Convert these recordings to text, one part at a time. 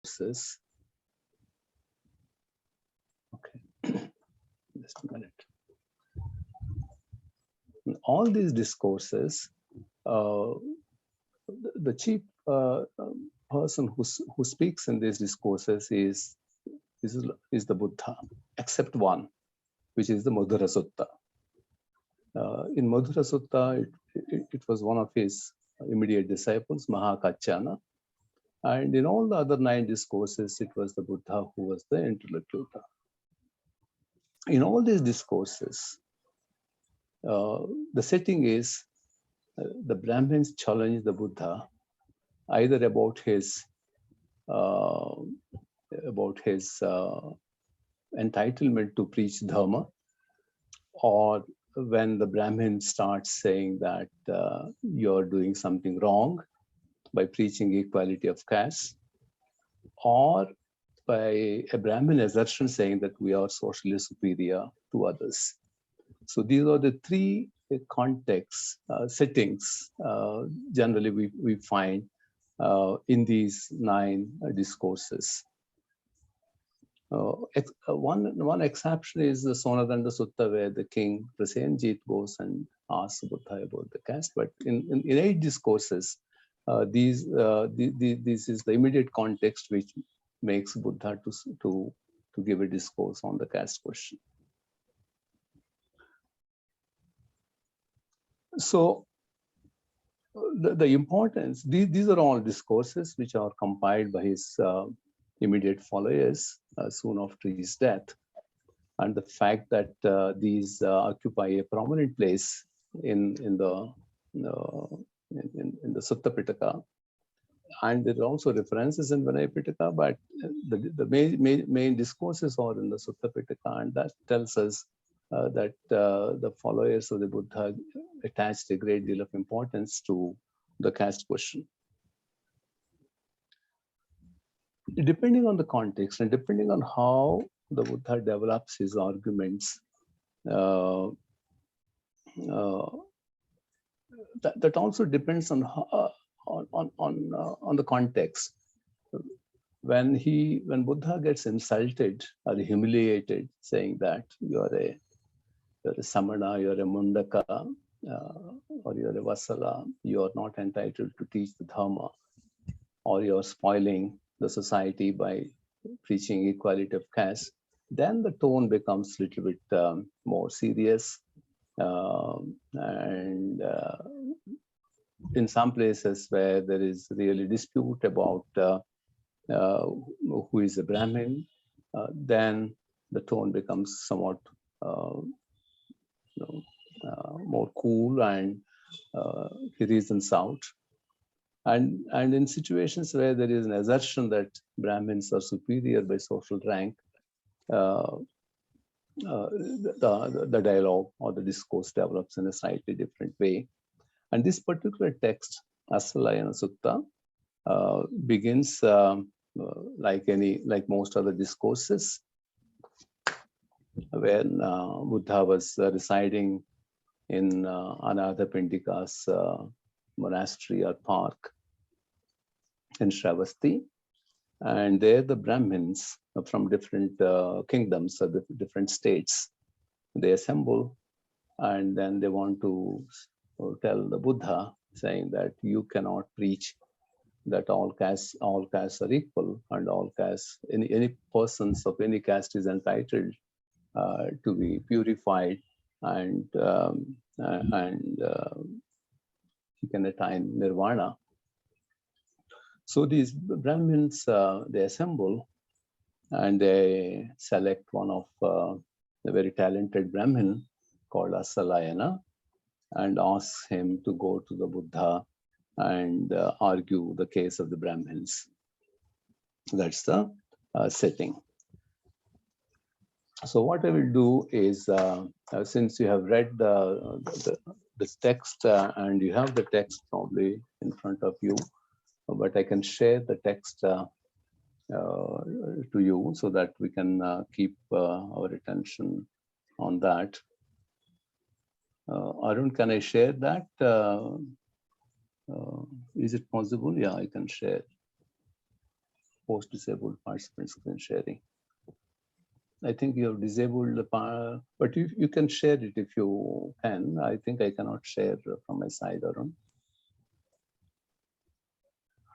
discourses. Okay, just a minute. In all these discourses, uh, the chief person who speaks in these discourses is the Buddha, except one, which is the Madhura Sutta. In Madhura Sutta, it was one of his immediate disciples, Mahakachyana. And in all the other 9 discourses, it was the Buddha who was the interlocutor. In all these discourses, the setting is the Brahmins challenge the Buddha either about his entitlement to preach dharma, or when the Brahmin starts saying that you're doing something wrong by preaching equality of caste, or by a Brahmin assertion saying that we are socially superior to others. So these are the 3 contexts, settings, generally we find in these 9 discourses. One exception is the Sonadanda Sutta, where the king Prasenjit goes and asks Buddha about the caste. But in 8 discourses, this is the immediate context which makes Buddha to give a discourse on the caste question. So the importance, these are all discourses which are compiled by his immediate followers soon after his death. And the fact that these occupy a prominent place in the Sutta Pitaka, and there are also references in Vinaya Pitaka, but the main discourses are in the Sutta Pitaka, and that tells us that the followers of the Buddha attached a great deal of importance to the caste question. Depending on the context and depending on how the Buddha develops his arguments, that also depends on the context. When Buddha gets insulted or humiliated, saying that you're a samana, you're a mundaka, or you're a vasala, you are not entitled to teach the dharma, or you're spoiling the society by preaching equality of caste, then the tone becomes a little bit more serious. And in some places where there is really dispute about who is a Brahmin, then the tone becomes somewhat more cool, and he reasons out. And in situations where there is an assertion that Brahmins are superior by social rank, the dialogue or the discourse develops in a slightly different way. And this particular text, Asalayana Sutta, begins like most other discourses, when Buddha was residing in Anadapindika's monastery or park in Shravasti. And there the Brahmins from different kingdoms or different states, they assemble, and then they want to tell the Buddha, saying that you cannot preach that all castes are equal, and all castes, any persons of any caste is entitled to be purified, and he can attain nirvana. So these Brahmins, they assemble, and they select one of the very talented Brahmin called Asalayana, and ask him to go to the Buddha and argue the case of the Brahmins. That's the setting. So what I will do is, since you have read this text, and you have the text probably in front of you, but I can share the text to you so that we can keep our attention on that. Arun, can I share that? Is it possible? Yeah, I can share. host disabled participant screen sharing. I think you have disabled the power, but you can share it if you can. I think I cannot share from my side, Arun.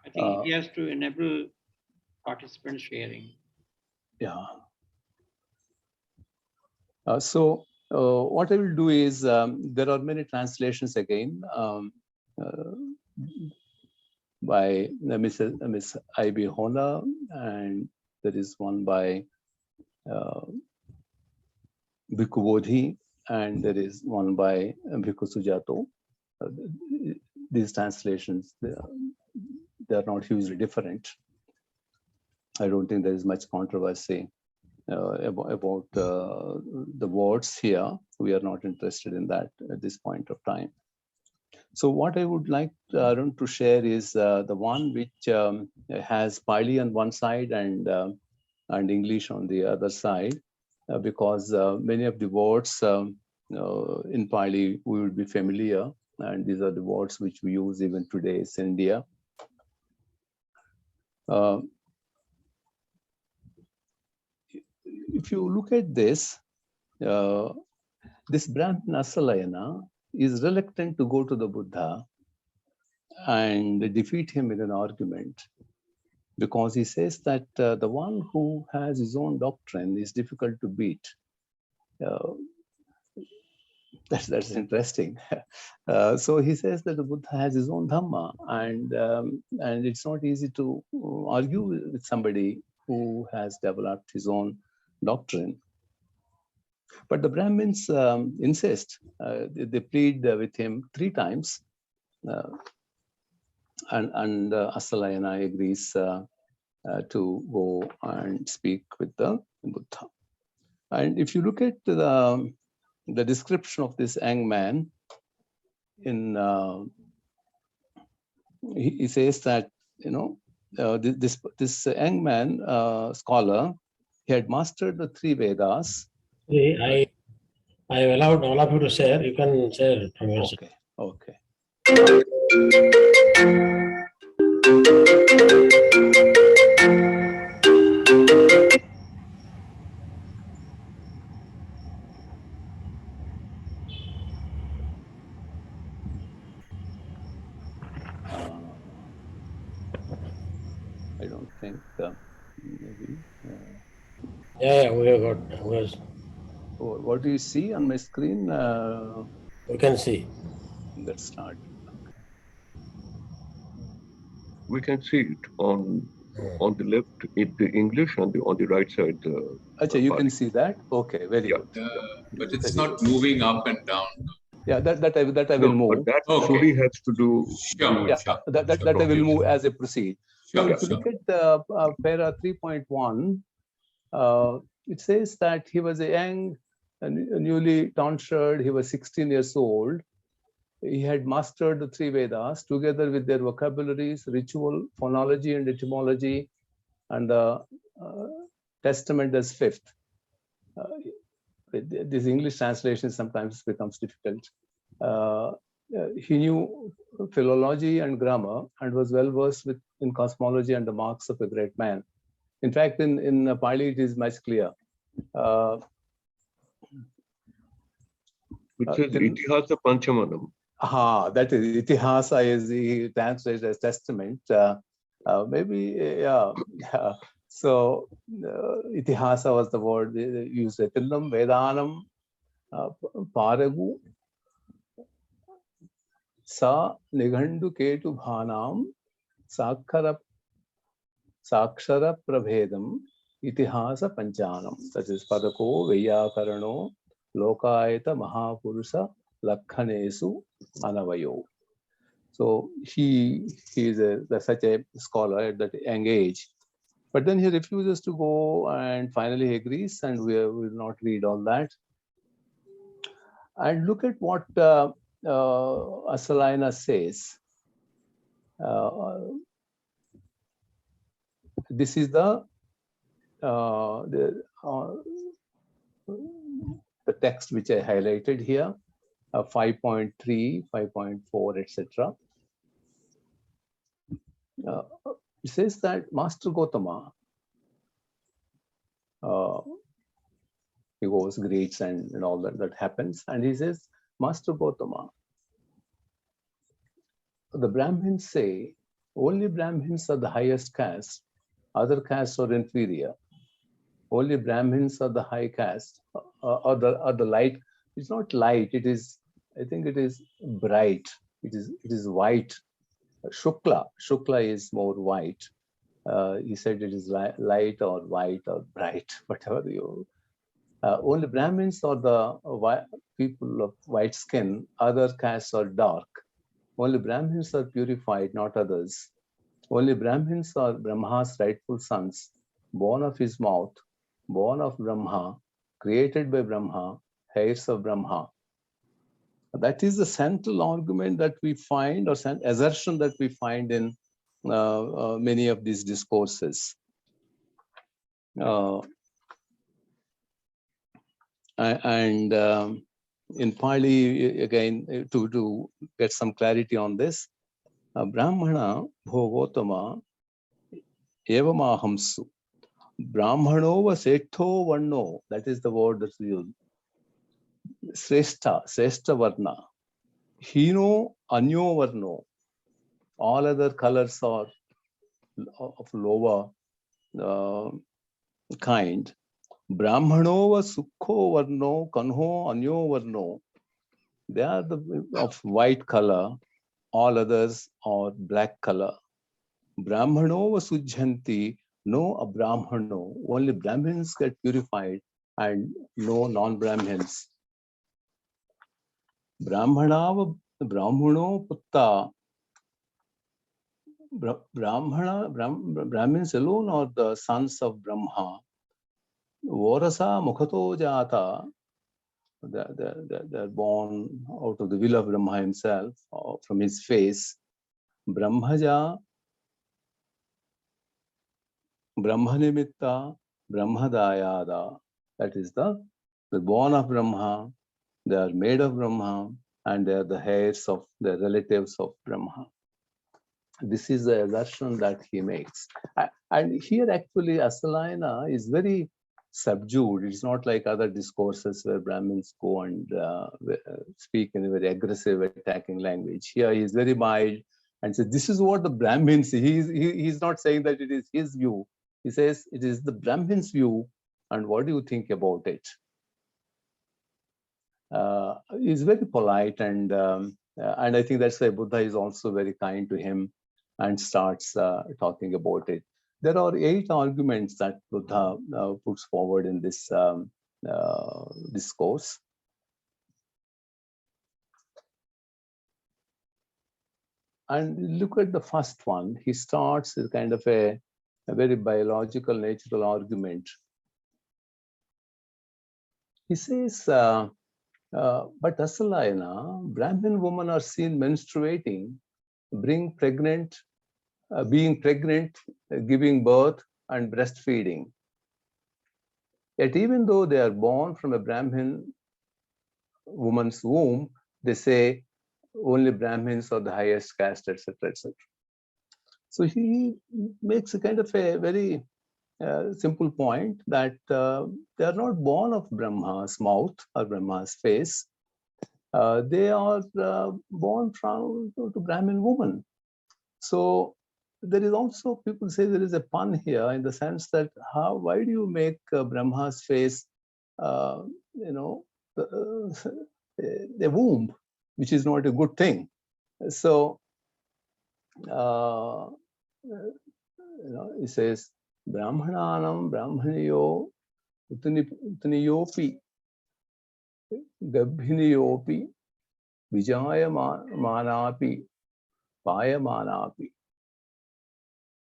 I think he has to enable participant sharing. Yeah. So what I will do is, there are many translations again by Miss I.B. Hona, and there is one by Bhikkhu Bodhi, and there is one by Bhikkhu Sujato. These translations, they are not hugely different. I don't think there is much controversy about the words here. We are not interested in that at this point of time. So what I would like Arun to share is the one which has Pali on one side and English on the other side, because many of the words in Pali we would be familiar, and these are the words which we use even today in India. If you look at this, this Brahmin Asalayana is reluctant to go to the Buddha and defeat him in an argument, because he says that the one who has his own doctrine is difficult to beat. That's interesting. So he says that the Buddha has his own Dhamma, and it's not easy to argue with somebody who has developed his own doctrine. But the Brahmins insist. They plead with him 3 times, and Asalayana agrees to go and speak with the Buddha. And if you look at the description of this young man, he says that, this young man, scholar, he had mastered the 3 Vedas. I have allowed all of you to share. You can share from your side. Okay. I don't think maybe. Yeah, we have got. What do you see on my screen? We can see. Let's start. Okay. We can see it on the left in the English and on the right side. Achha, you can see that? Okay, very good. But it's not moving up and down. Yeah, that I will move. But that surely has to do. Sure. That I will move as I proceed. Now, if you look at para 3.1, it says that he was a young, newly tonsured. He was 16 years old. He had mastered the 3 Vedas together with their vocabularies, ritual, phonology, and etymology, and the Testament as 5th. This English translation sometimes becomes difficult. He knew philology and grammar and was well versed in cosmology and the marks of a great man. In fact, in Pali, it is much clear. Which is Itihasa Panchamanam. That is Itihasa is the translated as Testament. Maybe, yeah. So Itihasa was the word they used. Tillam Vedanam Paragu Sa Nighandu Ketu Bhanam Sakshara Prabhedam Itihasa Panchanam. That is Padako Vyakarano Lokayata Mahapurusa Lakhanesu Anavayo. So he is such a scholar at that young age. But then he refuses to go, and finally he agrees, and we will not read all that. And look at what Asalayana says. This is the text which I highlighted here, 5.3, 5.4, etc. It says that Master Gautama, he goes, greets and all that happens. And he says, Master Gautama, the Brahmins say only Brahmins are the highest caste, other castes are inferior. Only Brahmins are the high caste, or the light. It's not light, it is, I think it is bright. It is white. Shukla is more white. He said it is light or white or bright, whatever you. Only Brahmins are the people of white skin, other castes are dark. Only Brahmins are purified, not others. Only Brahmins are Brahma's rightful sons, born of his mouth, born of Brahma, created by Brahma, heirs of Brahma. That is the central argument that we find, or assertion that we find in many of these discourses. And in Pali, again, to get some clarity on this, Brahmana bhogotama evamahamsu. Brahmano va setho varno, that is the word that's used. Sreshta varna. Hino anyo varno. All other colors are of lower kind. Brahmano va sukho varno, kanho anyo varno. They are of white color. All others are black color. Brahmano va sujhanti, no abrahmano. Only Brahmins get purified and no non-Brahmins. Brahmano putta. Brahmins alone are the sons of Brahma. Vorasa mukhato jata. They're born out of the will of Brahma himself, from his face. Brahmaja, Brahmanimitta, Brahmadayada. That is the born of Brahma, they are made of Brahma, and they are the heirs of the relatives of Brahma. This is the assertion that he makes. And here actually Asalayana is very subdued. It's not like other discourses where Brahmins go and speak in a very aggressive, attacking language. Here he is very mild and says, this is what the Brahmins, he's not saying that it is his view. He says, it is the Brahmins' view, and what do you think about it? He's very polite, and I think that's why Buddha is also very kind to him and starts talking about it. There are 8 arguments that Buddha puts forward in this discourse. And look at the first one. He starts with kind of a very biological, natural argument. He says, but Asalayana, Brahmin women are seen menstruating, being pregnant, giving birth, and breastfeeding. Yet even though they are born from a Brahmin woman's womb, they say only Brahmins are the highest caste, etc., etc. So he makes a kind of a very simple point that they are not born of Brahma's mouth or Brahma's face. They are born from to Brahmin woman. So there is also, people say there is a pun here in the sense that why do you make Brahma's face, the womb, which is not a good thing. So, he says, Brahmananam Brahmaniyo Utaniyopi Gabhiniyopi Vijaya Manapi Payamanapi.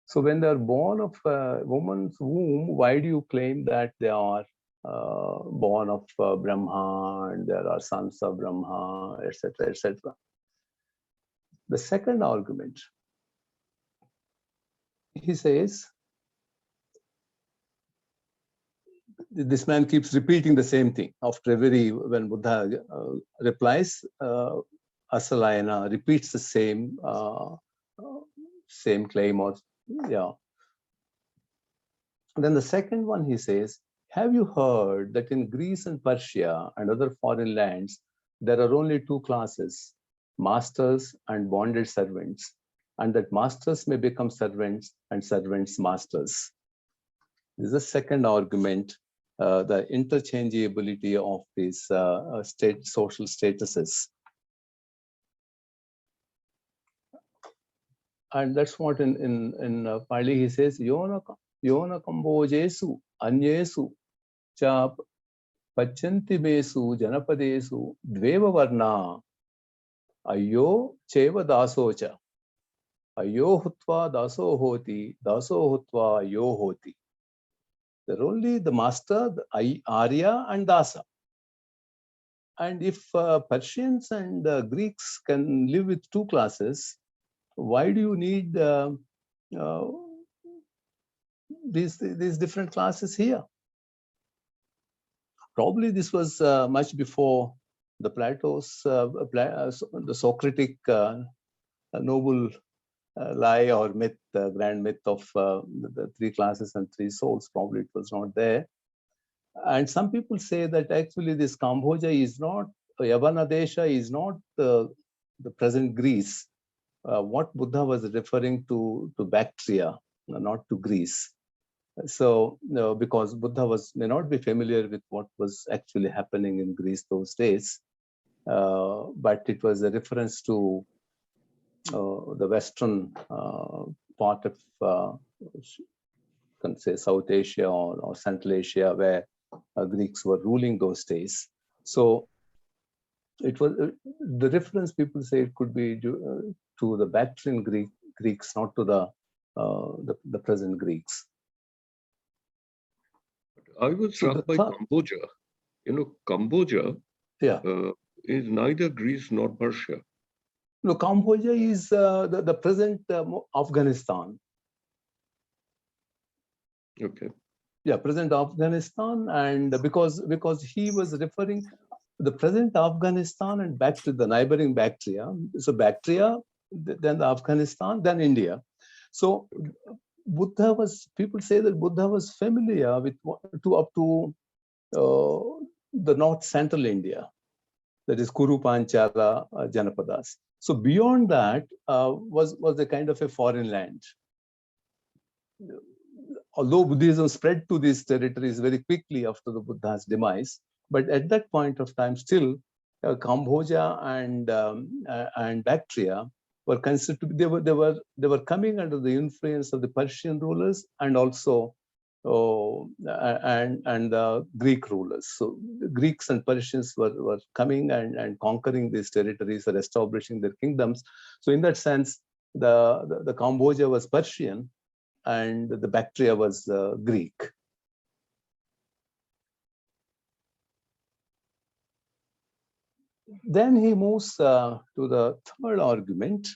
So when they are born of a woman's womb, why do you claim that they are born of Brahma and there are sons of Brahma, etc., etc.? The second argument, he says, this man keeps repeating the same thing. After when Buddha replies, Asalayana repeats the same claim or Yeah. Then the second one, he says, have you heard that in Greece and Persia and other foreign lands, there are only two classes, masters and bonded servants, and that masters may become servants and servants masters. This is the second argument, the interchangeability of these social statuses. And that's what in Pali he says, Yona kambojesu anyesu cha pachantimesu janapadesu dveva varna ayo cheva dasocha ayo hutva daso hoti ayo hoti. They're only the master, the Arya and Dasa. And if Persians and Greeks can live with two classes, why do you need these different classes here? Probably this was much before the Plato's, the Socratic noble lie or myth, grand myth of the three classes and three souls. Probably it was not there. And some people say that actually this Kamboja is not, Yavanadesha is not the present Greece. What Buddha was referring to Bactria, not to Greece. So, because Buddha may not be familiar with what was actually happening in Greece those days, but it was a reference to the western part of, can say, South Asia or Central Asia, where Greeks were ruling those days. So it was the reference, people say it could be to the Bactrian Greeks, not to the present Greeks. I was struck by Cambodia. Cambodia is neither Greece nor Persia. No, Cambodia is the present Afghanistan. Okay. Yeah, present Afghanistan, and because he was referring the present Afghanistan and back to the neighboring Bactria. So Bactria, then the Afghanistan, then India. So Buddha was, people say that Buddha was familiar with up to the north central India, that is Kuru Panchala Janapadas. So beyond that was a kind of a foreign land. Although Buddhism spread to these territories very quickly after the Buddha's demise, but at that point of time, still Cambodia and Bactria were considered to be, they were coming under the influence of the Persian rulers and also and Greek rulers. So the Greeks and Persians were coming and conquering these territories or establishing their kingdoms. So in that sense, the Cambodia was Persian and the Bactria was Greek. Then he moves to the third argument.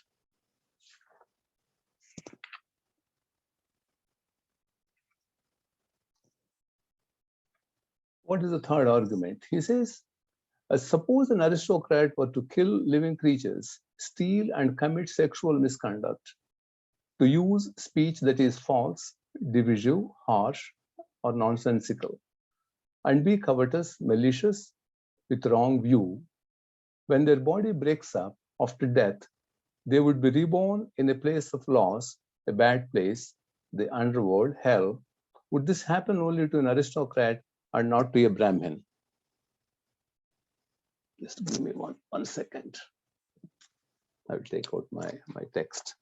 What is the third argument? He says, suppose an aristocrat were to kill living creatures, steal and commit sexual misconduct, to use speech that is false, divisive, harsh, or nonsensical, and be covetous, malicious, with wrong view. When their body breaks up after death, they would be reborn in a place of loss, a bad place, the underworld, hell. Would this happen only to an aristocrat and not to a Brahmin? Just give me one second. I will take out my text.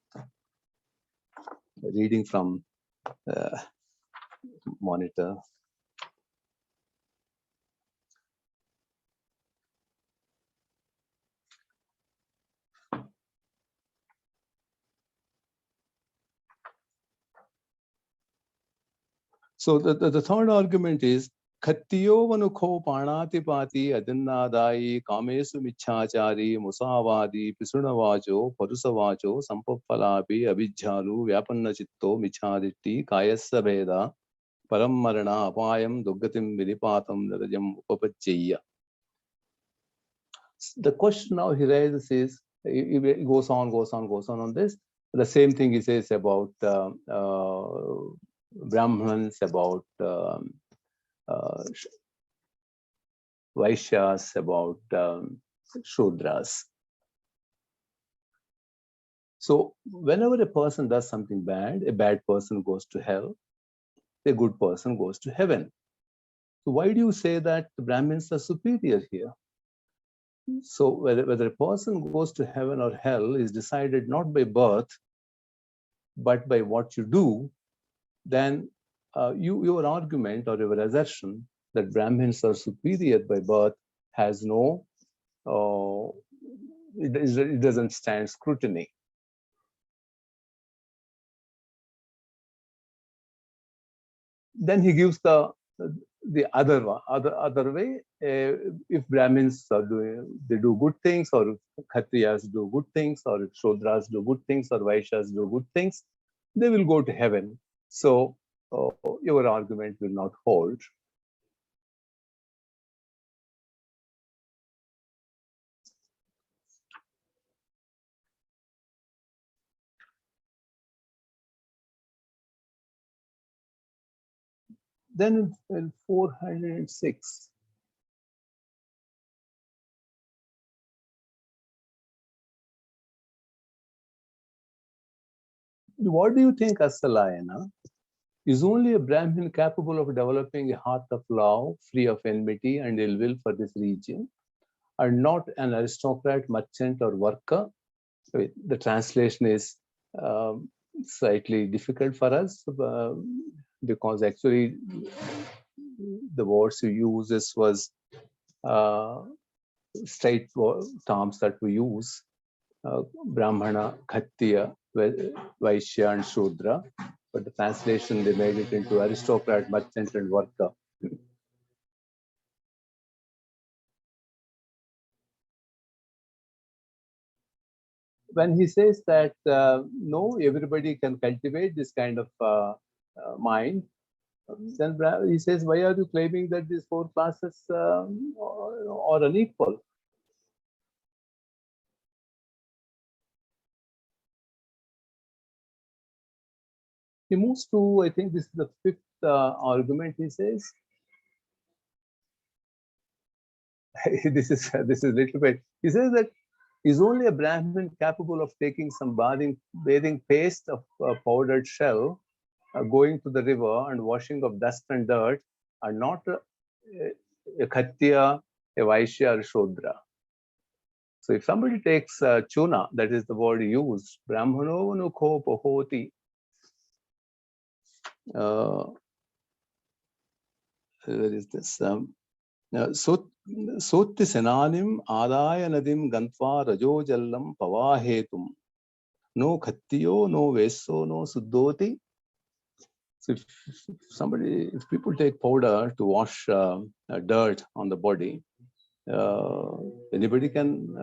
Reading from monitor. So the third argument is Khattiyo vanukho panatipati adinnadayi kamesu michachari musavadi pisunavajo parusavajo sampappalapi abhijjalu vyapanna chitto michaditti kayassa veda parammarana apayam duggatim vidipatam narajam upapajjaya. The question now he raises is, he goes on this. The same thing he says about Brahmins, about Vaishyas, about Shudras. So whenever a person does something bad, a bad person goes to hell, a good person goes to heaven. So why do you say that the Brahmins are superior here? So whether a person goes to heaven or hell is decided not by birth, but by what you do, then your argument or your assertion that Brahmins are superior by birth has no, it doesn't stand scrutiny. Then he gives the other way. If Brahmins are they do good things, or if Kshatriyas do good things, or if Shudras do good things, or Vaishyas do good things, they will go to heaven. So your argument will not hold. Then in 406, what do you think, Asalayana? Is only a Brahmin capable of developing a heart of love, free of enmity and ill will for this region, and not an aristocrat, merchant, or worker? The translation is slightly difficult for us because actually the words you use was straight terms that we use. Brahmana, Kshatriya, Vaishya, and Shudra. But the translation, they made it into aristocrat, merchant, and worker. When he says that no, everybody can cultivate this kind of mind, then he says, why are you claiming that these four classes are unequal? He moves to, I think this is the fifth argument, he says. this is a little bit. He says that is only a Brahmin capable of taking some bathing paste of powdered shell, going to the river and washing of dust and dirt, and not a Kshatriya, a Vaishya, or Shudra. So if somebody takes chuna, that is the word used, Brahmano nukho pohoti, where is this? Sotti senanim adaya nadim gantva rajo jallam pavahetum. No khattiyo, no veso, no suddoti. So if people take powder to wash dirt on the body, anybody can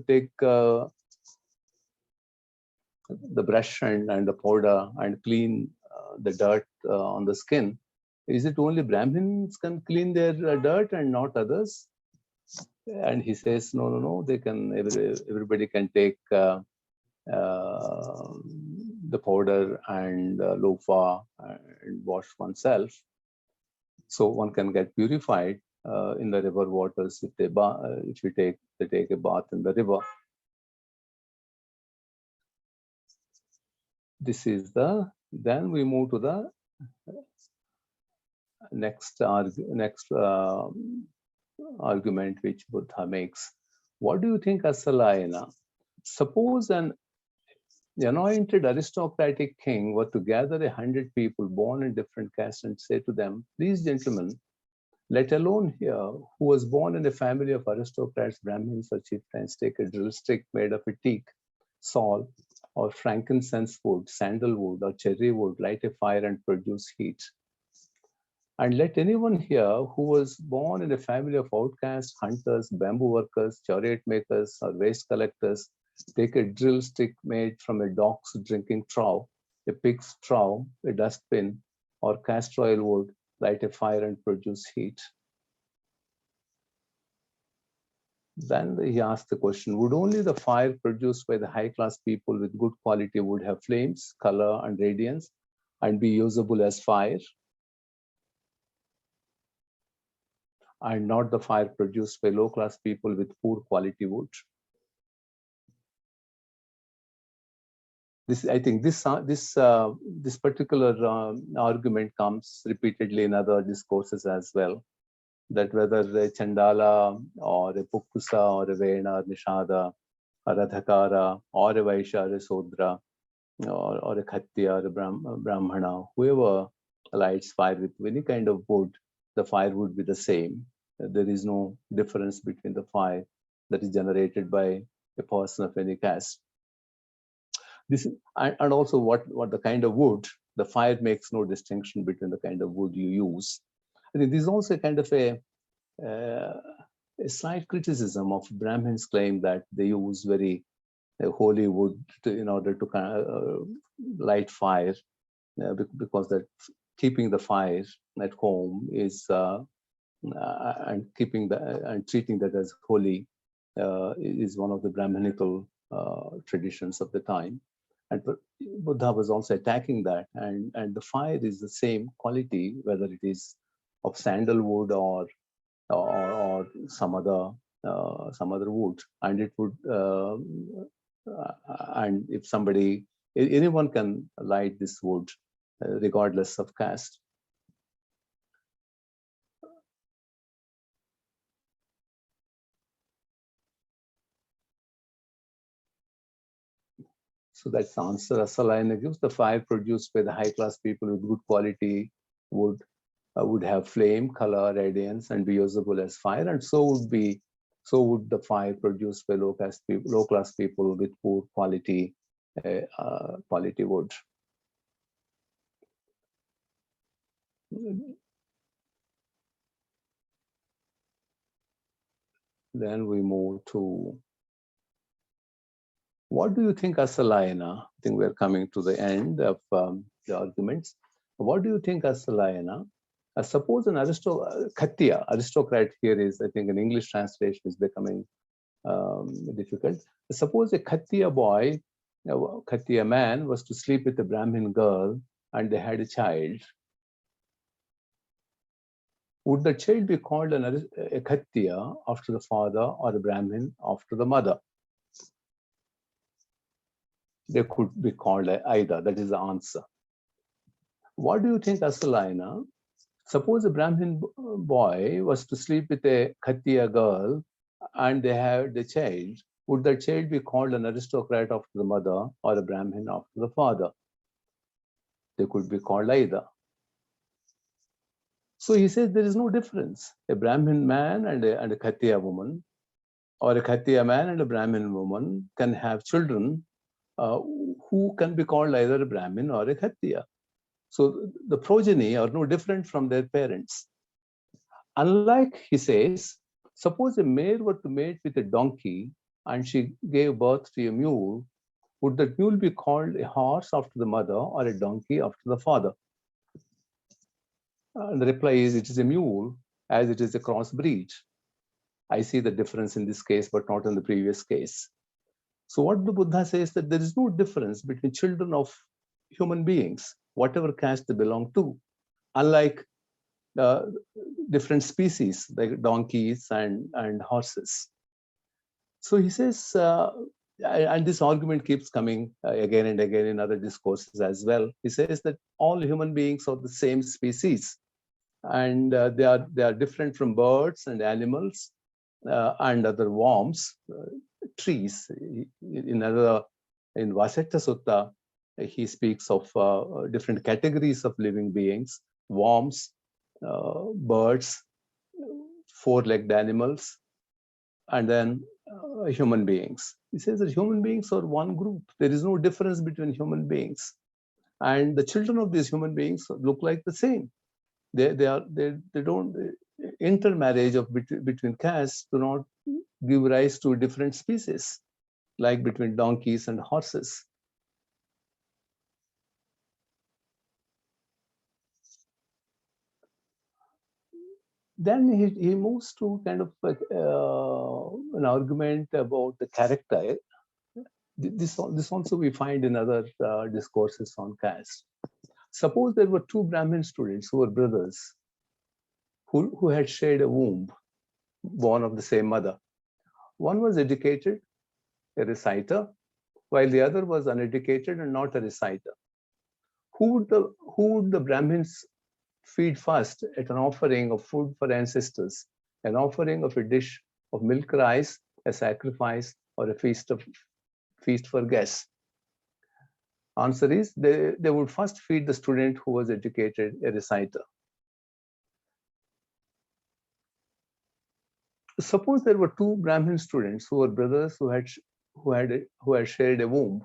take the brush and the powder and clean the dirt on the skin. Is it only Brahmins can clean their dirt and not others? And he says, no, they can. Everybody can take the powder and loofah and wash oneself, so one can get purified in the river waters if they take a bath in the river. This is then we move to the next argument which Buddha makes. What do you think, Asalayana? Suppose an anointed aristocratic king were to gather 100 people born in different castes and say to them, please, gentlemen, let alone here, who was born in a family of aristocrats, Brahmins, or chieftains, take a drill stick made of a teak, salt, or frankincense wood, sandalwood, or cherry wood, light a fire and produce heat. And let anyone here who was born in a family of outcasts, hunters, bamboo workers, chariot makers, or waste collectors, take a drill stick made from a dog's drinking trough, a pig's trough, a dustbin, or castor oil wood, light a fire and produce heat. Then he asked the question, would only the fire produced by the high-class people with good quality wood have flames, color, and radiance, and be usable as fire, and not the fire produced by low-class people with poor quality wood? This, I think, this particular argument comes repeatedly in other discourses as well. That whether a Chandala or a Pukkusa or a Vena or Nishada or a Dhakara or a Vaishya or a Sudra or a Khattiya or a Brahmana, whoever lights fire with any kind of wood, the fire would be the same. There is no difference between the fire that is generated by a person of any caste. This, and also what the kind of wood, the fire makes no distinction between the kind of wood you use. I think this is also a kind of a slight criticism of Brahmins' claim that they use very holy wood in order to light fire, because that keeping the fire at home is and treating that as holy is one of the Brahminical traditions of the time. And Buddha was also attacking that, and the fire is the same quality, whether it is of sandalwood or some other wood, and it would and if anyone can light this wood regardless of caste. So that's the answer Asalayana gives. The fire produced by the high-class people with good quality wood would have flame, color, radiance, and be usable as fire, and so would the fire produced by low-class people with poor quality wood. Then we move to, what do you think, Asalayana? I think we're coming to the end of the arguments. What do you think, Asalayana? Suppose an Khattiya, aristocrat here is, I think an English translation is becoming difficult. Suppose a Khattiya boy, a Khattiya man was to sleep with a Brahmin girl and they had a child. Would the child be called a Khattiya after the father or a Brahmin after the mother? They could be called either. That is the answer. What do you think, Asalayana? Suppose a Brahmin boy was to sleep with a Khattiya girl and they had a child. Would the child be called an aristocrat after the mother or a Brahmin after the father? They could be called either. So he says there is no difference. A Brahmin man and a Khattiya woman, or a Khattiya man and a Brahmin woman can have children who can be called either a Brahmin or a Khattiya. So the progeny are no different from their parents. Unlike, he says, suppose a mare were to mate with a donkey and she gave birth to a mule, would that mule be called a horse after the mother or a donkey after the father? And the reply is, it is a mule, as it is a crossbreed. I see the difference in this case, but not in the previous case. So what the Buddha says, that there is no difference between children of human beings, whatever caste they belong to, unlike different species like donkeys and horses. So he says, and this argument keeps coming again and again in other discourses as well. He says that all human beings are the same species, and they are different from birds and animals and other worms, trees. In Vasetta Sutta, he speaks of different categories of living beings: worms, birds, four-legged animals, and then human beings. He says that human beings are one group. There is no difference between human beings, and the children of these human beings look like the same. They don't, intermarriage between castes do not give rise to different species, like between donkeys and horses. then he moves to kind of an argument about the character. This also we find in other discourses on caste. Suppose there were two Brahmin students who were brothers who had shared a womb, born of the same mother. One was educated, a reciter, while the other was uneducated and not a reciter. Who would the Brahmins feed first at an offering of food for ancestors, an offering of a dish of milk rice, a sacrifice, or a feast for guests? Answer is they would first feed the student who was educated, a reciter. Suppose there were two Brahmin students who were brothers who had shared a womb.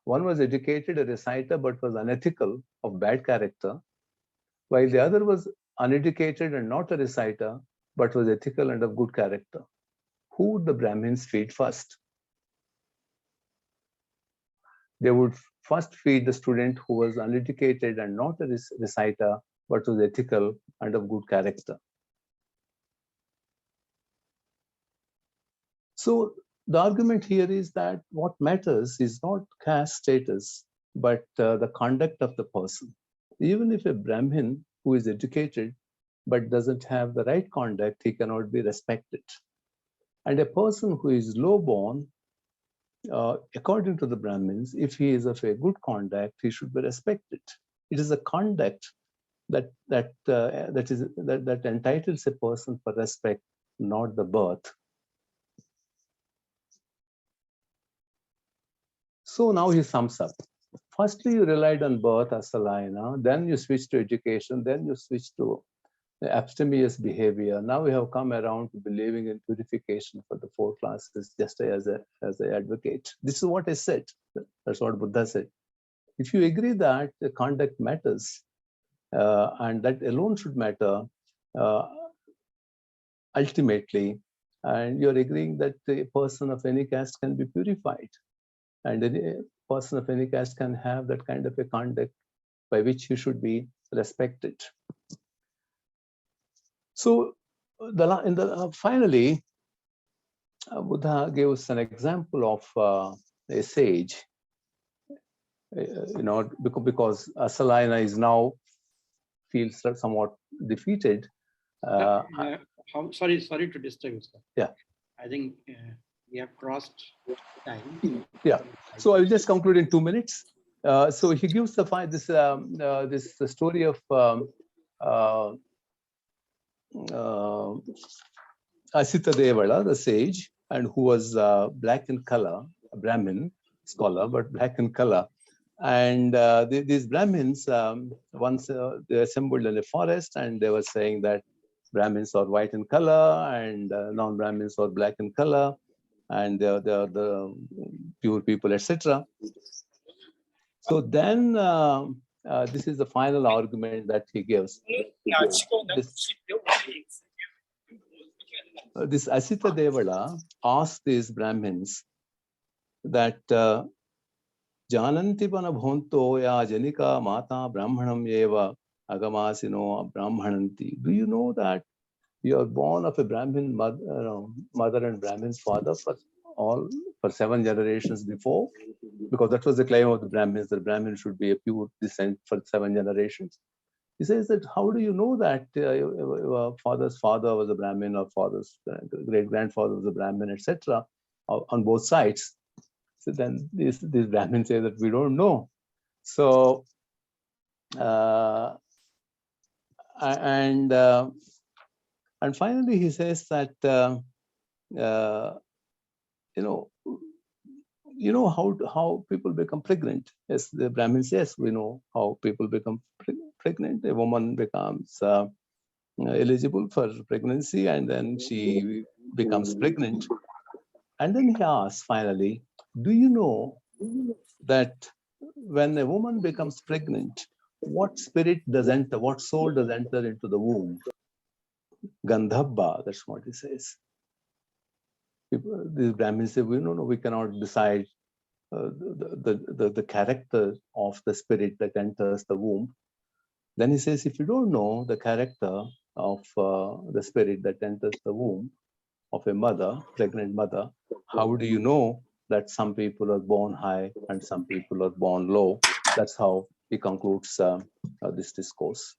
One was educated, a reciter, but was unethical, of bad character, while the other was uneducated and not a reciter, but was ethical and of good character. Who would the Brahmins feed first? They would first feed the student who was uneducated and not a reciter, but was ethical and of good character. So the argument here is that what matters is not caste status, but the conduct of the person. Even if a Brahmin who is educated but doesn't have the right conduct, he cannot be respected. And a person who is low-born, according to the Brahmins, if he is of a good conduct, he should be respected. It is a conduct that entitles a person for respect, not the birth. So now he sums up. Firstly, you relied on birth as a line, then you switched to education, then you switched to abstemious behavior. Now we have come around to believing in purification for the four classes, just as I advocate. This is what I said. That's what Buddha said. If you agree that the conduct matters, and that alone should matter ultimately, and you're agreeing that a person of any caste can be purified, and any person of any caste can have that kind of a conduct by which he should be respected. So finally, Buddha gave us an example of a sage, because Asalayana is now feels somewhat defeated. Sorry to disturb you, sir. Yeah. I think we have crossed time. Yeah. So I will just conclude in 2 minutes. So he gives this story of Asita Devala, the sage, and who was black in color, a Brahmin scholar, but black in color. And these Brahmins, once they assembled in a forest, and they were saying that Brahmins are white in color and non-Brahmins are black in color, and they're the pure people, etc. So then this is the final argument that he gives. This Asita Devala asked these Brahmins that Jananti pana bhonto ya janika mata brahmanam eva agamasino brahmananti. Do you know that you are born of a Brahmin mother and Brahmin's father for 7 generations before? Because that was the claim of the Brahmins, that Brahmin should be a pure descent for 7 generations. He says that, how do you know that your father's father was a Brahmin, or father's great-grandfather was a Brahmin, etc., on both sides? So then these Brahmins say that we don't know. So, and finally he says that, you know how people become pregnant. Yes, the Brahmin says, we know how people become pregnant. A woman becomes eligible for pregnancy, and then she becomes pregnant. And then he asks finally, do you know that when a woman becomes pregnant, what spirit does enter, what soul does enter into the womb? Gandhabba, that's what he says. These Brahmins say, we cannot decide the character of the spirit that enters the womb. Then he says, if you don't know the character of the spirit that enters the womb of a mother, pregnant mother, how do you know that some people are born high and some people are born low? That's how he concludes this discourse.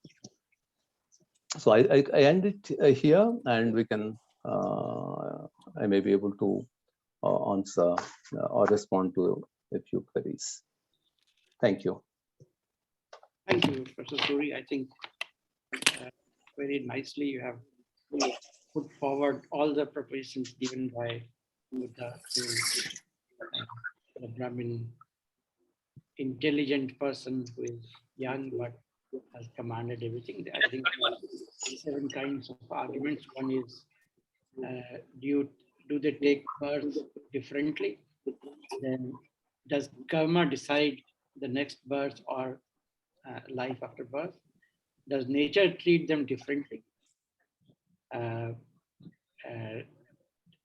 So I end it here, and we can, I may be able to answer or respond to a few queries. Thank you. Thank you, Professor Suri. I think very nicely you have put forward all the propositions given by Buddha to the Brahmin intelligent person who is young but has commanded everything. I think 7 kinds of arguments. One is, do they take birth differently? Then does karma decide the next birth or life after birth? Does nature treat them differently?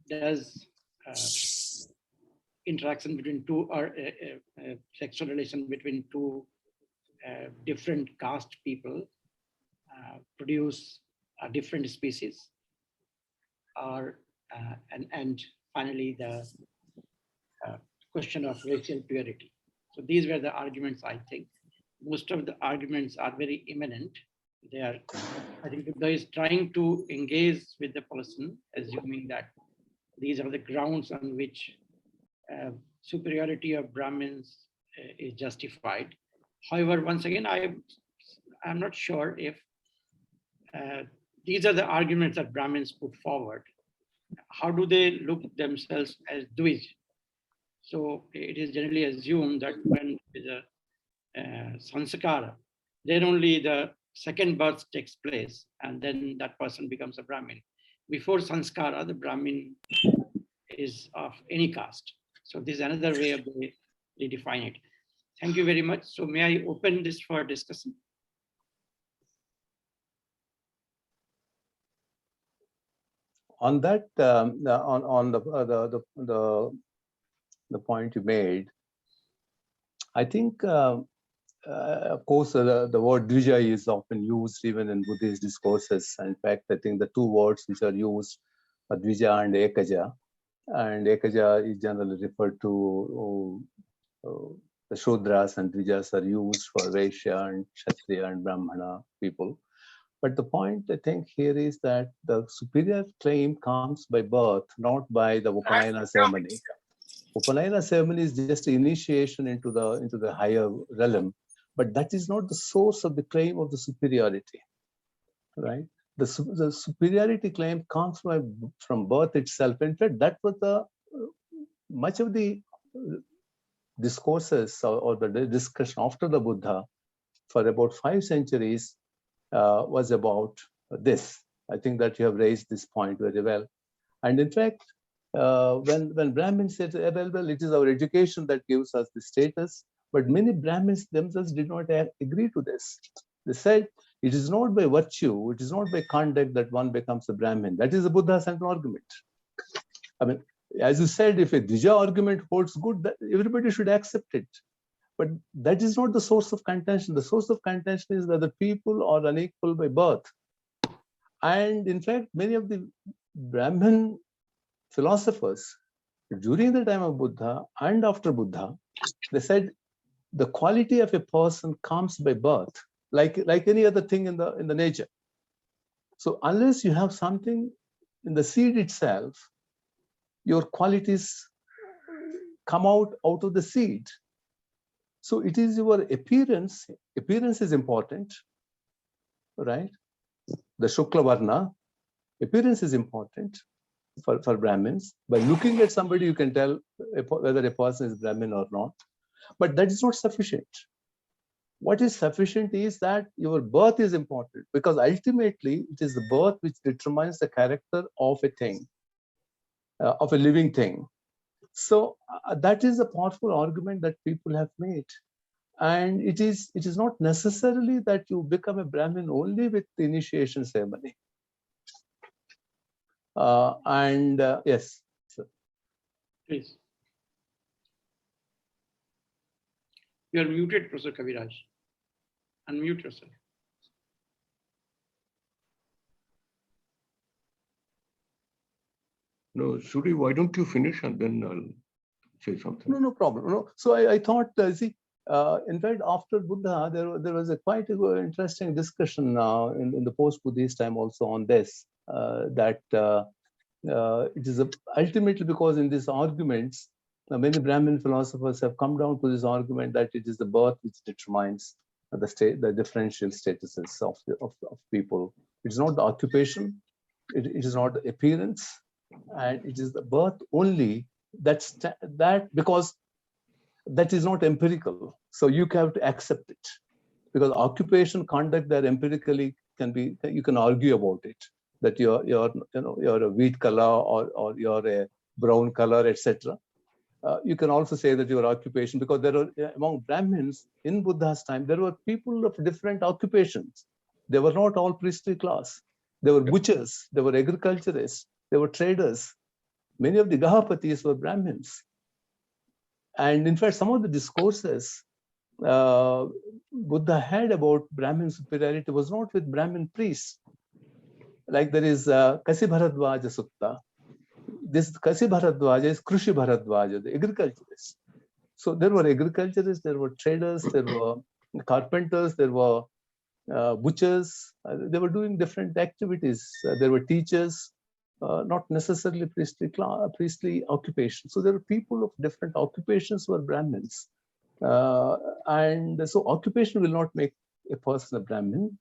Does interaction between two or sexual relation between two different caste people produce a different species? Or and finally the question of racial purity. So these were the arguments. I think most of the arguments are very imminent. They are, I think Buddha is trying to engage with the person, assuming that these are the grounds on which superiority of Brahmins is justified. However, once again, I'm not sure if these are the arguments that Brahmins put forward. How do they look themselves as Dvij? So it is generally assumed that when there is a sanskara, then only the second birth takes place, and then that person becomes a Brahmin. Before sanskara, the Brahmin is of any caste. So this is another way of they define it. Thank you very much. So may I open this for discussion? On that, on the point you made, I think, of course, the word dvija is often used even in Buddhist discourses. In fact, I think the 2 words which are used are dvija and ekaja. And ekaja is generally referred to the Shudras, and dvijas are used for Vaishya and Kshatriya and Brahmana people. But the point I think here is that the superior claim comes by birth, not by the Upanayana ceremony. Upanayana ceremony is just an initiation into the higher realm, but that is not the source of the claim of the superiority, right? The superiority claim comes from birth itself. In fact, that was much of the discourses or the discussion after the Buddha for about 5 centuries was about this. I think that you have raised this point very well. And in fact, when Brahmins said, well, it is our education that gives us the status, but many Brahmins themselves did not agree to this. They said, it is not by virtue, it is not by conduct that one becomes a Brahmin. That is the Buddha's argument. I mean, as you said, if a Dvija argument holds good, that everybody should accept it. But that is not the source of contention. The source of contention is whether people are unequal by birth. And in fact, many of the Brahmin philosophers during the time of Buddha and after Buddha, they said the quality of a person comes by birth, like any other thing in the nature. So unless you have something in the seed itself, your qualities come out of the seed. So it is your appearance. Appearance is important, right? The Shukla Varna, appearance is important for Brahmins. By looking at somebody, you can tell whether a person is Brahmin or not. But that is not sufficient. What is sufficient is that your birth is important, because ultimately it is the birth which determines the character of a thing, of a living thing. So that is a powerful argument that people have made. And it is not necessarily that you become a Brahmin only with the initiation ceremony. Yes. Sir. Please. You are muted, Professor Kaviraj. Unmute yourself. No, Suri, why don't you finish and then I'll say something. No problem. No. So I thought, in fact, after Buddha, there was a quite interesting discussion in the post-Buddhist time also on this, that it is ultimately because in these arguments, many Brahmin philosophers have come down to this argument that it is the birth which determines the differential statuses of people. It's not the occupation, it is not the appearance, and it is the birth only that because that is not empirical. So you have to accept it, because occupation, conduct, that empirically you can argue about it, that you're a wheat color or you're a brown color, etc. You can also say that your occupation, because there are among Brahmins in Buddha's time, there were people of different occupations. They were not all priestly class. There were butchers, there were agriculturists, there were traders. Many of the Gahapatis were Brahmins. And in fact, some of the discourses Buddha had about Brahmin superiority was not with Brahmin priests. Like there is Kasi Bharadwaja Sutta. This Kasi Bharadwaja is Krushi Bharadwaja, the agriculturist. So there were agriculturists, there were traders, there were carpenters, there were butchers. They were doing different activities. There were teachers, not necessarily priestly occupation. So there were people of different occupations who were Brahmins. And so occupation will not make a person a Brahmin.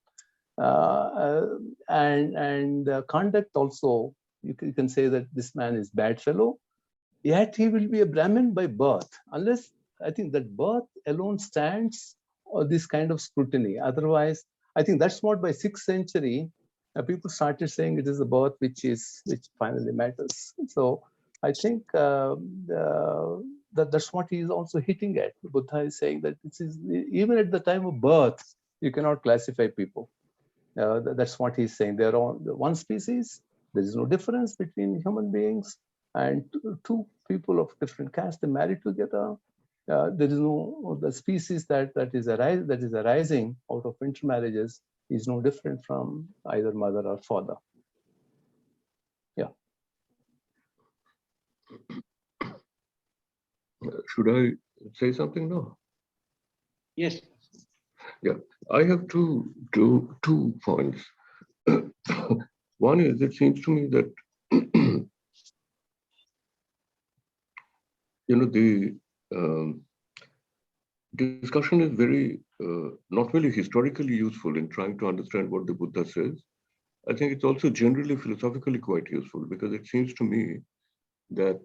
And conduct also, you can say that this man is bad fellow, yet he will be a Brahmin by birth, unless I think that birth alone stands or this kind of scrutiny. Otherwise, I think that's what by 6th century, people started saying it is the birth which finally matters. So I think that's what he is also hitting at. Buddha is saying that this is, even at the time of birth, you cannot classify people. That's what he's saying. They're all one species. There is no difference between human beings, and two people of different caste, they marry together. There is no, the species that is arising out of intermarriages is no different from either mother or father. Yeah. Should I say something now? Yes. Yeah, I have two points. One is, it seems to me that the discussion is very not really historically useful in trying to understand what the Buddha says. I think it's also generally philosophically quite useful, because it seems to me that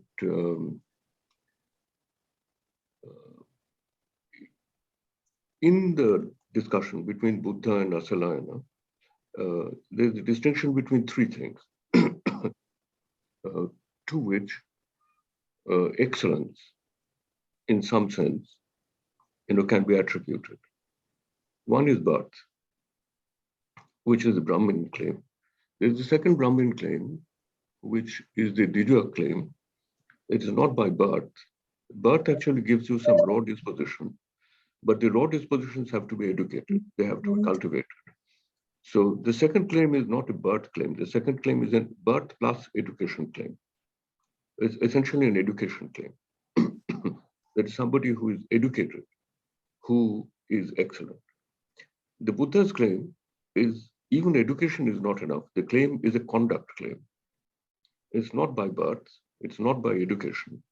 in the discussion between Buddha and Asalayana, there's a distinction between three things, to which excellence, in some sense, can be attributed. One is birth, which is the Brahmin claim. There's the second Brahmin claim, which is the Didya claim. It is not by birth. Birth actually gives you some raw disposition, but the raw dispositions have to be educated. They have to be cultivated. So the second claim is not a birth claim. The second claim is a birth plus education claim. It's essentially an education claim. That is somebody who is educated, who is excellent. The Buddha's claim is even education is not enough. The claim is a conduct claim. It's not by birth. It's not by education.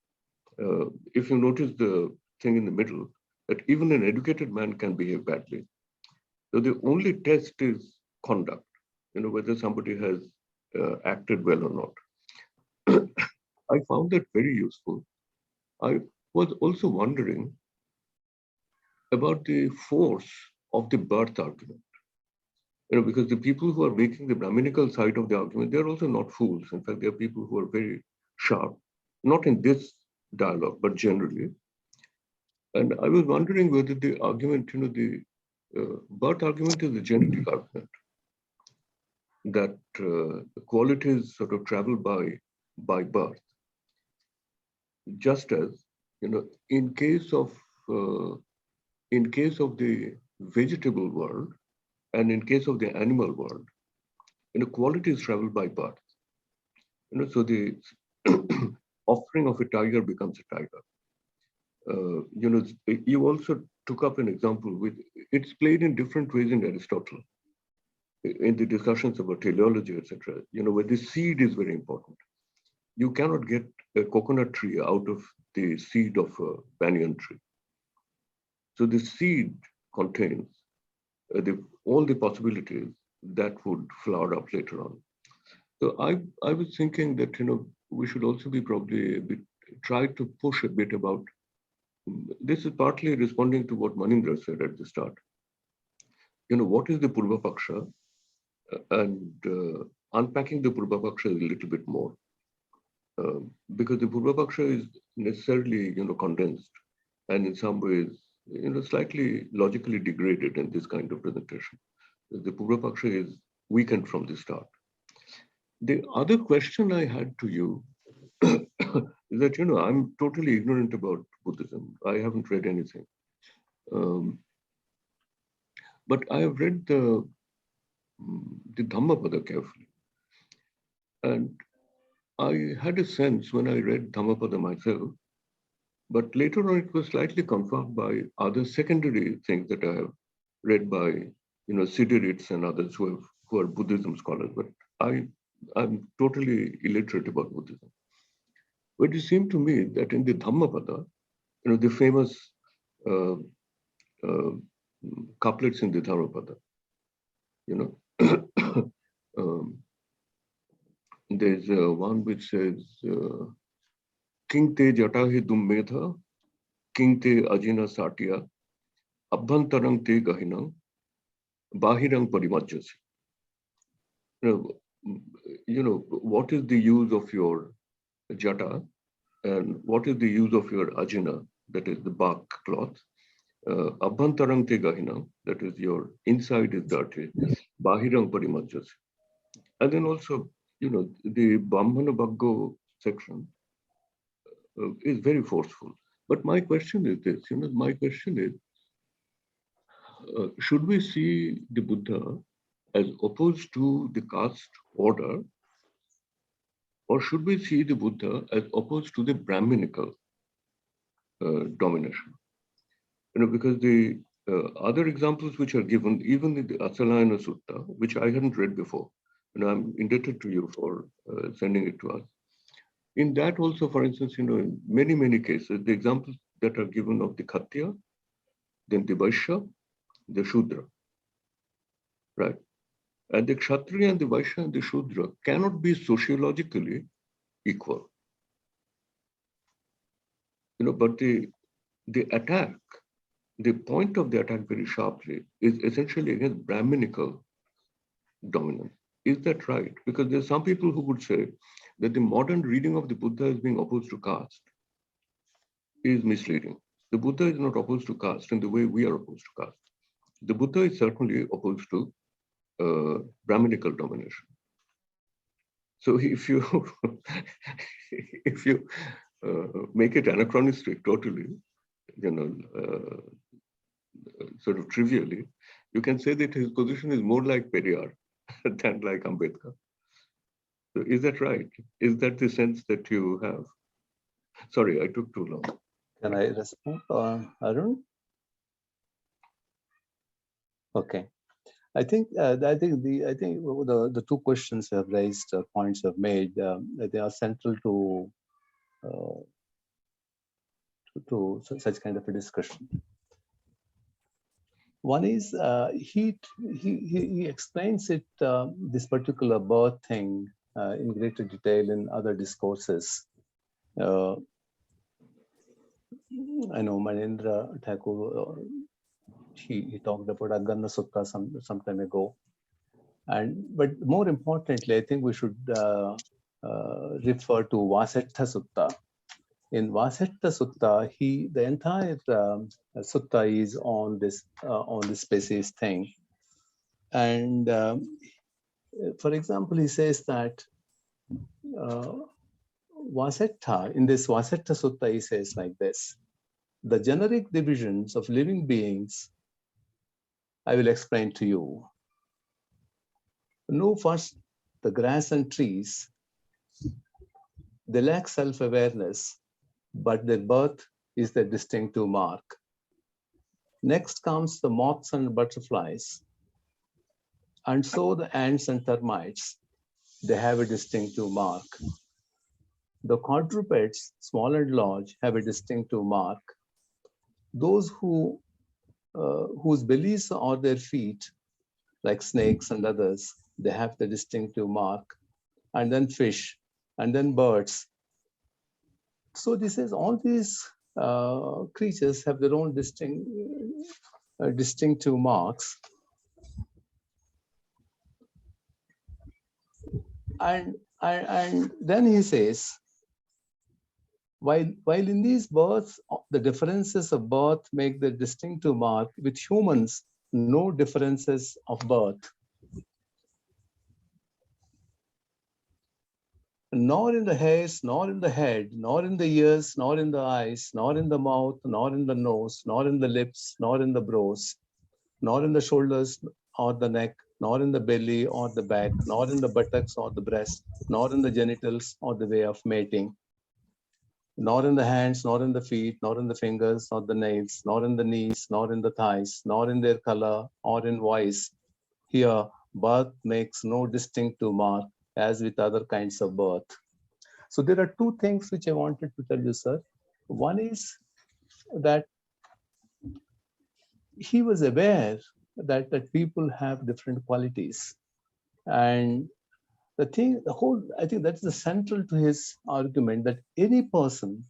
If you notice the thing in the middle, that even an educated man can behave badly. So the only test is conduct, whether somebody has acted well or not. I found that very useful. I was also wondering about the force of the birth argument. Because the people who are making the Brahminical side of the argument, they're also not fools. In fact, they're people who are very sharp, not in this dialogue, but generally. And I was wondering whether the argument, the birth argument is a genetic argument, that qualities sort of travel by birth. Just as, in case of the vegetable world, and in case of the animal world, qualities travel by birth. So the offspring of a tiger becomes a tiger. You also took up an example with, it's played in different ways in Aristotle, in the discussions about teleology, etc. Where the seed is very important. You cannot get a coconut tree out of the seed of a banyan tree. So the seed contains all the possibilities that would flower up later on. So I was thinking that we should also be probably a bit, try to push a bit about. This is partly responding to what Manindra said at the start. What is the Purva Paksha? And unpacking the Purva Paksha a little bit more. Because the Purva Paksha is necessarily, condensed and in some ways, slightly logically degraded in this kind of presentation. The Purva Paksha is weakened from the start. The other question I had to you is that, I'm totally ignorant about Buddhism. I haven't read anything. But I have read the Dhammapada carefully. And I had a sense when I read Dhammapada myself, but later on it was slightly confirmed by other secondary things that I have read by, Siddharists and others who are Buddhism scholars. But I'm totally illiterate about Buddhism. But it seemed to me that in the Dhammapada, the famous couplets in the Dhammapada, there's one which says, King te jatahe dummedha, king te ajina satya, abhantarang te gahinang, bahirang parimajyasi. What is the use of your jata and what is the use of your ajina, that is the bark cloth? Abhantarang te gahinang, that is your inside is dirty, bahirang parimajyasi. And then also, the Brahmana Bhaggo section is very forceful. But my question is this, should we see the Buddha as opposed to the caste order, or should we see the Buddha as opposed to the Brahminical domination? Because the other examples which are given, even in the Asalayana Sutta, which I hadn't read before, I'm indebted to you for sending it to us. In that also, for instance, in many, many cases, the examples that are given of the Khattiya, then the Vaishya, the Shudra, right? And the Kshatriya and the Vaishya and the Shudra cannot be sociologically equal. But the attack, the point of the attack very sharply is essentially against Brahminical dominance. Is that right? Because there's some people who would say that the modern reading of the Buddha as being opposed to caste is misleading. The Buddha is not opposed to caste in the way we are opposed to caste. The Buddha is certainly opposed to Brahminical domination. So if you make it anachronistic totally, sort of trivially, you can say that his position is more like Periyar than like Ambedkar. So is that right? Is that the sense that you have? Sorry, I took too long. Can I respond, Arun? Okay. I think the two questions you have raised, points you have made, they are central to such kind of a discussion. One is he explains it, this particular birth thing, in greater detail in other discourses. I know Manindra Thakur, he talked about Agana Sutta some time ago. But more importantly, I think we should refer to Vasetta Sutta. In Vasetta Sutta, the entire sutta is on this species thing. And for example, he says that Vasetta, in this Vasetta Sutta, he says like this: the generic divisions of living beings, I will explain to you. Know first the grass and trees, They lack self-awareness, but their birth is their distinctive mark. Next comes the moths and butterflies, and so the ants and termites. They have a distinctive mark. The quadrupeds, small and large, have a distinctive mark. Those whose bellies are their feet, like snakes and others, they have the distinctive mark. And then fish, and then birds. So this is all these creatures have their own distinctive marks. And then he says, while in these births, the differences of birth make the distinctive mark, with humans, no differences of birth. Nor in the hairs, nor in the head, nor in the ears, nor in the eyes, nor in the mouth, nor in the nose, nor in the lips, nor in the brows, nor in the shoulders or the neck, nor in the belly or the back, nor in the buttocks or the breast, nor in the genitals or the way of mating, nor in the hands, nor in the feet, nor in the fingers, nor the nails, nor in the knees, nor in the thighs, nor in their color or in voice. Here, birth makes no distinctive mark as with other kinds of birth. So there are two things which I wanted to tell you, sir. One is that he was aware that people have different qualities. And I think that's the central to his argument, that any person,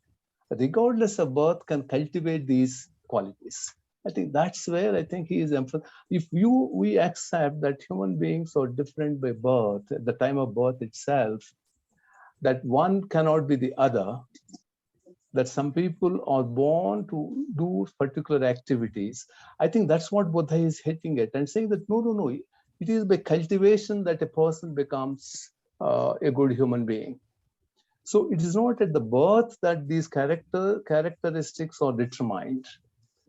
regardless of birth, can cultivate these qualities. I think that's where I think he is emphasizing. If we accept that human beings are different by birth, at the time of birth itself, that one cannot be the other, that some people are born to do particular activities. I think that's what Buddha is hitting at and saying that no, it is by cultivation that a person becomes a good human being. So it is not at the birth that these characteristics are determined,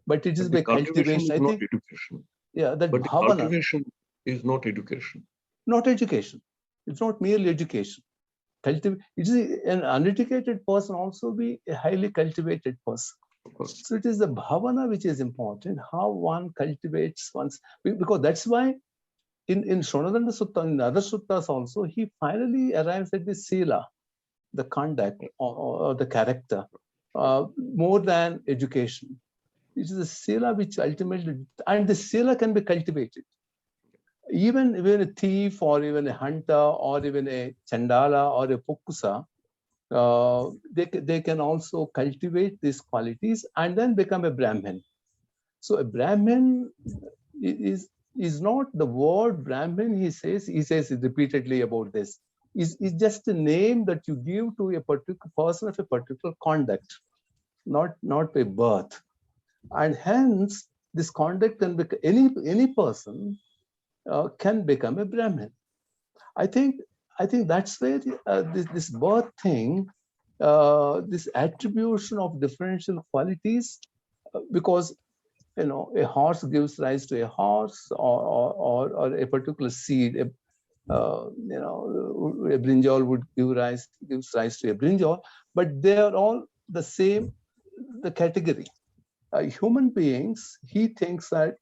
but it is by cultivation. I think, education. Yeah, that but bhavana. Cultivation is not education. Not education. It's not merely education. It is an uneducated person also be a highly cultivated person. So it is the bhavana which is important, how one cultivates one's, because that's why in Shonadanda Sutta, in other suttas also, he finally arrives at the sila, the conduct or the character, more than education. It is the sila which ultimately, and the sila can be cultivated. Even a thief or even a hunter or even a chandala or a pukkusa, they can also cultivate these qualities and then become a Brahmin. So a Brahmin is not the word Brahmin, he says repeatedly about this, is just a name that you give to a particular person of a particular conduct, not by birth. And hence, this conduct can become, any person can become a Brahmin. I think that's where this birth thing, this attribution of differential qualities, because a horse gives rise to a horse, or a particular seed, a brinjal would gives rise to a brinjal, but they are all the same, the category. Human beings, he thinks that,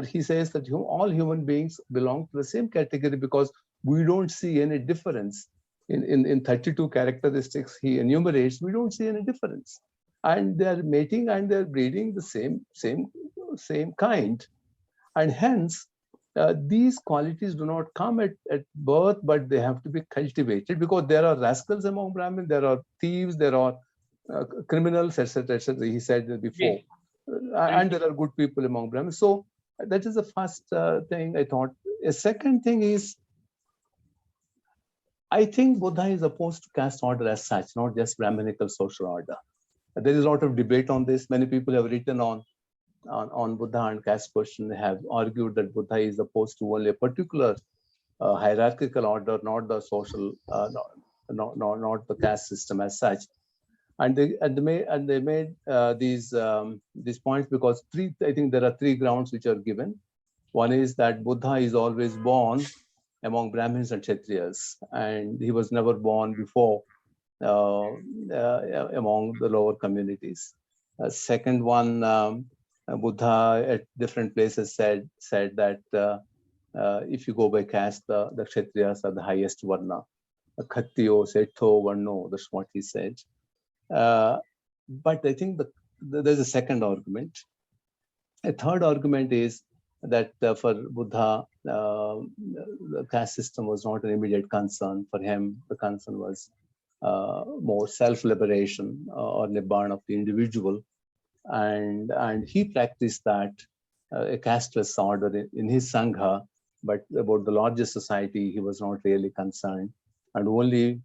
he says that all human beings belong to the same category because we don't see any difference in 32 characteristics he enumerates. We don't see any difference, and they are mating and they're breeding the same kind, and hence these qualities do not come at birth, but they have to be cultivated, because there are rascals among Brahmins, there are thieves, there are criminals, etc., etc. He said before, and there are good people among Brahmins. So that is the first thing I thought. A second thing is, I think Buddha is opposed to caste order as such, not just Brahminical social order. There is a lot of debate on this. Many people have written on Buddha and caste question. They have argued that Buddha is opposed to only a particular hierarchical order, not the social, not the caste system as such. And they made these points because I think there are three grounds which are given. One is that Buddha is always born among Brahmins and Kshatriyas, and he was never born before among the lower communities. Second one, Buddha at different places said that if you go by caste, the Kshatriyas are the highest varna. Khattiyo, Setho, Varno, that's what he said. But I think there's a second argument. A third argument is that for Buddha, the caste system was not an immediate concern. For him, the concern was more self-liberation or nibbana of the individual. And he practiced that a casteless order in his Sangha, but about the larger society, he was not really concerned. And only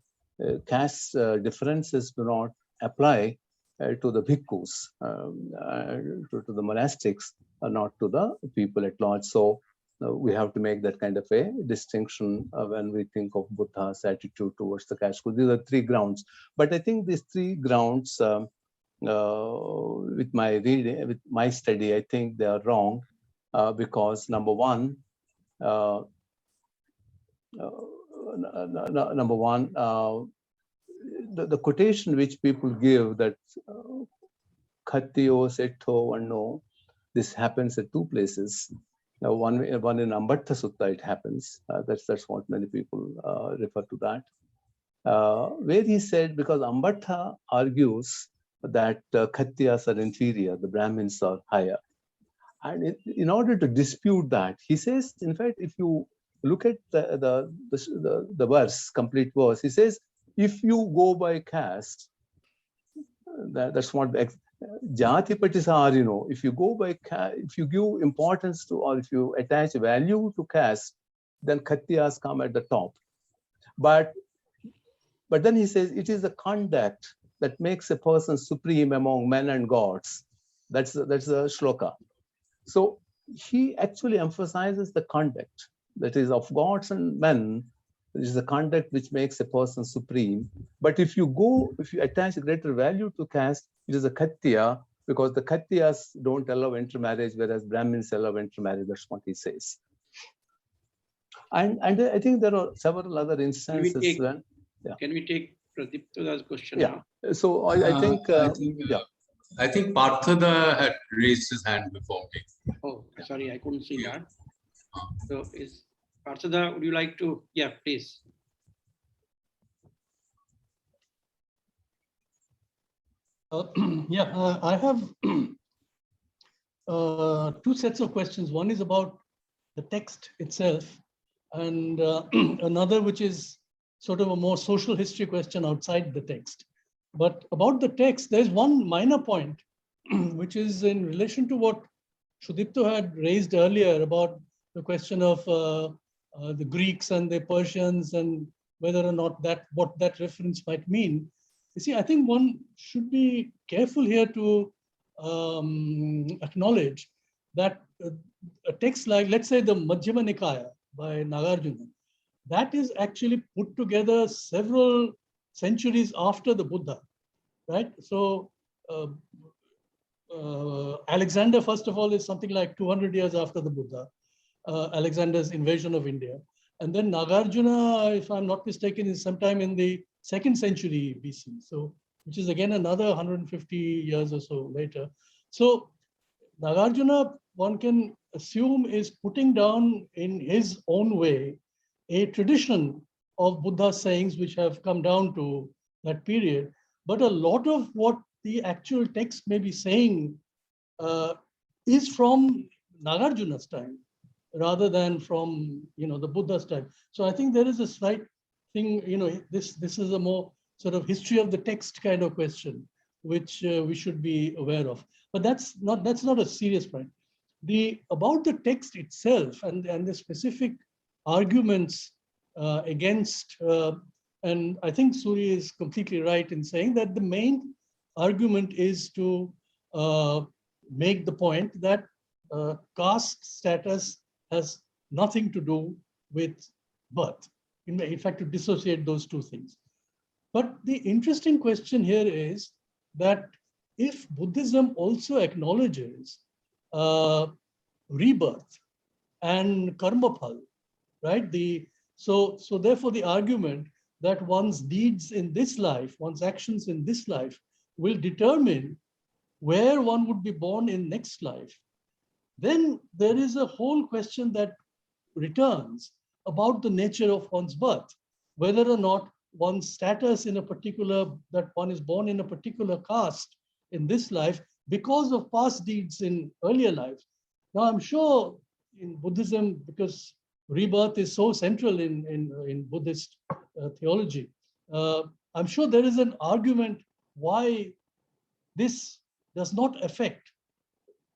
caste differences do not apply to the bhikkhus, to the monastics, not to the people at large. So we have to make that kind of a distinction when we think of Buddha's attitude towards the caste. These are three grounds. But I think these three grounds, with my reading, with my study, I think they are wrong because number one, the quotation which people give that Khattiyo, Setho, Varno, this happens at two places. Now, one in Ambattha Sutta, it happens. That's what many people refer to that. Where he said, because Ambattha argues that Khattiyas are inferior, the Brahmins are higher. And in order to dispute that, he says, in fact, if you look at the verse, complete verse, he says, if you go by caste, that's what Jati Patisarino, if you go by caste, if you give importance to, or if you attach value to caste, then Khattiyas come at the top. But then he says, it is the conduct that makes a person supreme among men and gods. That's the shloka. So he actually emphasizes the conduct that is of gods and men. It is the conduct which makes a person supreme. But if you attach greater value to caste, it is a Khattiya, because the Khattiyas don't allow intermarriage, whereas Brahmins allow intermarriage. That's what he says. And I think there are several other instances. Can we take Pradipta's question now? So I think, I think Parthada had raised his hand before me. Oh, sorry, I couldn't see that. So is Parthada, would you like to? Yeah, please. I have two sets of questions. One is about the text itself, and another which is sort of a more social history question outside the text. But about the text, there's one minor point, which is in relation to what Sudipto had raised earlier about the question of the Greeks and the Persians and whether or not what that reference might mean. You see, I think one should be careful here to acknowledge that a text like, let's say, the Majjhima Nikaya by Nagarjuna, that is actually put together several centuries after the Buddha, right? So Alexander, first of all, is something like 200 years after the Buddha, Alexander's invasion of India. And then Nagarjuna, if I'm not mistaken, is sometime in the 2nd century BC. So, which is again another 150 years or so later. So Nagarjuna, one can assume, is putting down in his own way a tradition of Buddha's sayings which have come down to that period. But a lot of what the actual text may be saying is from Nagarjuna's time rather than from, the Buddha's time. So I think there is a slight thing, this is a more sort of history of the text kind of question, which we should be aware of. But that's not a serious point. About the text itself and the specific arguments against, and I think Suri is completely right in saying that the main argument is to make the point that caste status has nothing to do with birth. In fact, to dissociate those two things. But the interesting question here is that if Buddhism also acknowledges rebirth and karma phal, right? So therefore the argument that one's deeds in this life, one's actions in this life will determine where one would be born in next life, then there is a whole question that returns about the nature of one's birth, whether or not one's status in a particular, that one is born in a particular caste in this life because of past deeds in earlier lives. Now, I'm sure in Buddhism, because rebirth is so central in Buddhist theology, I'm sure there is an argument why this does not affect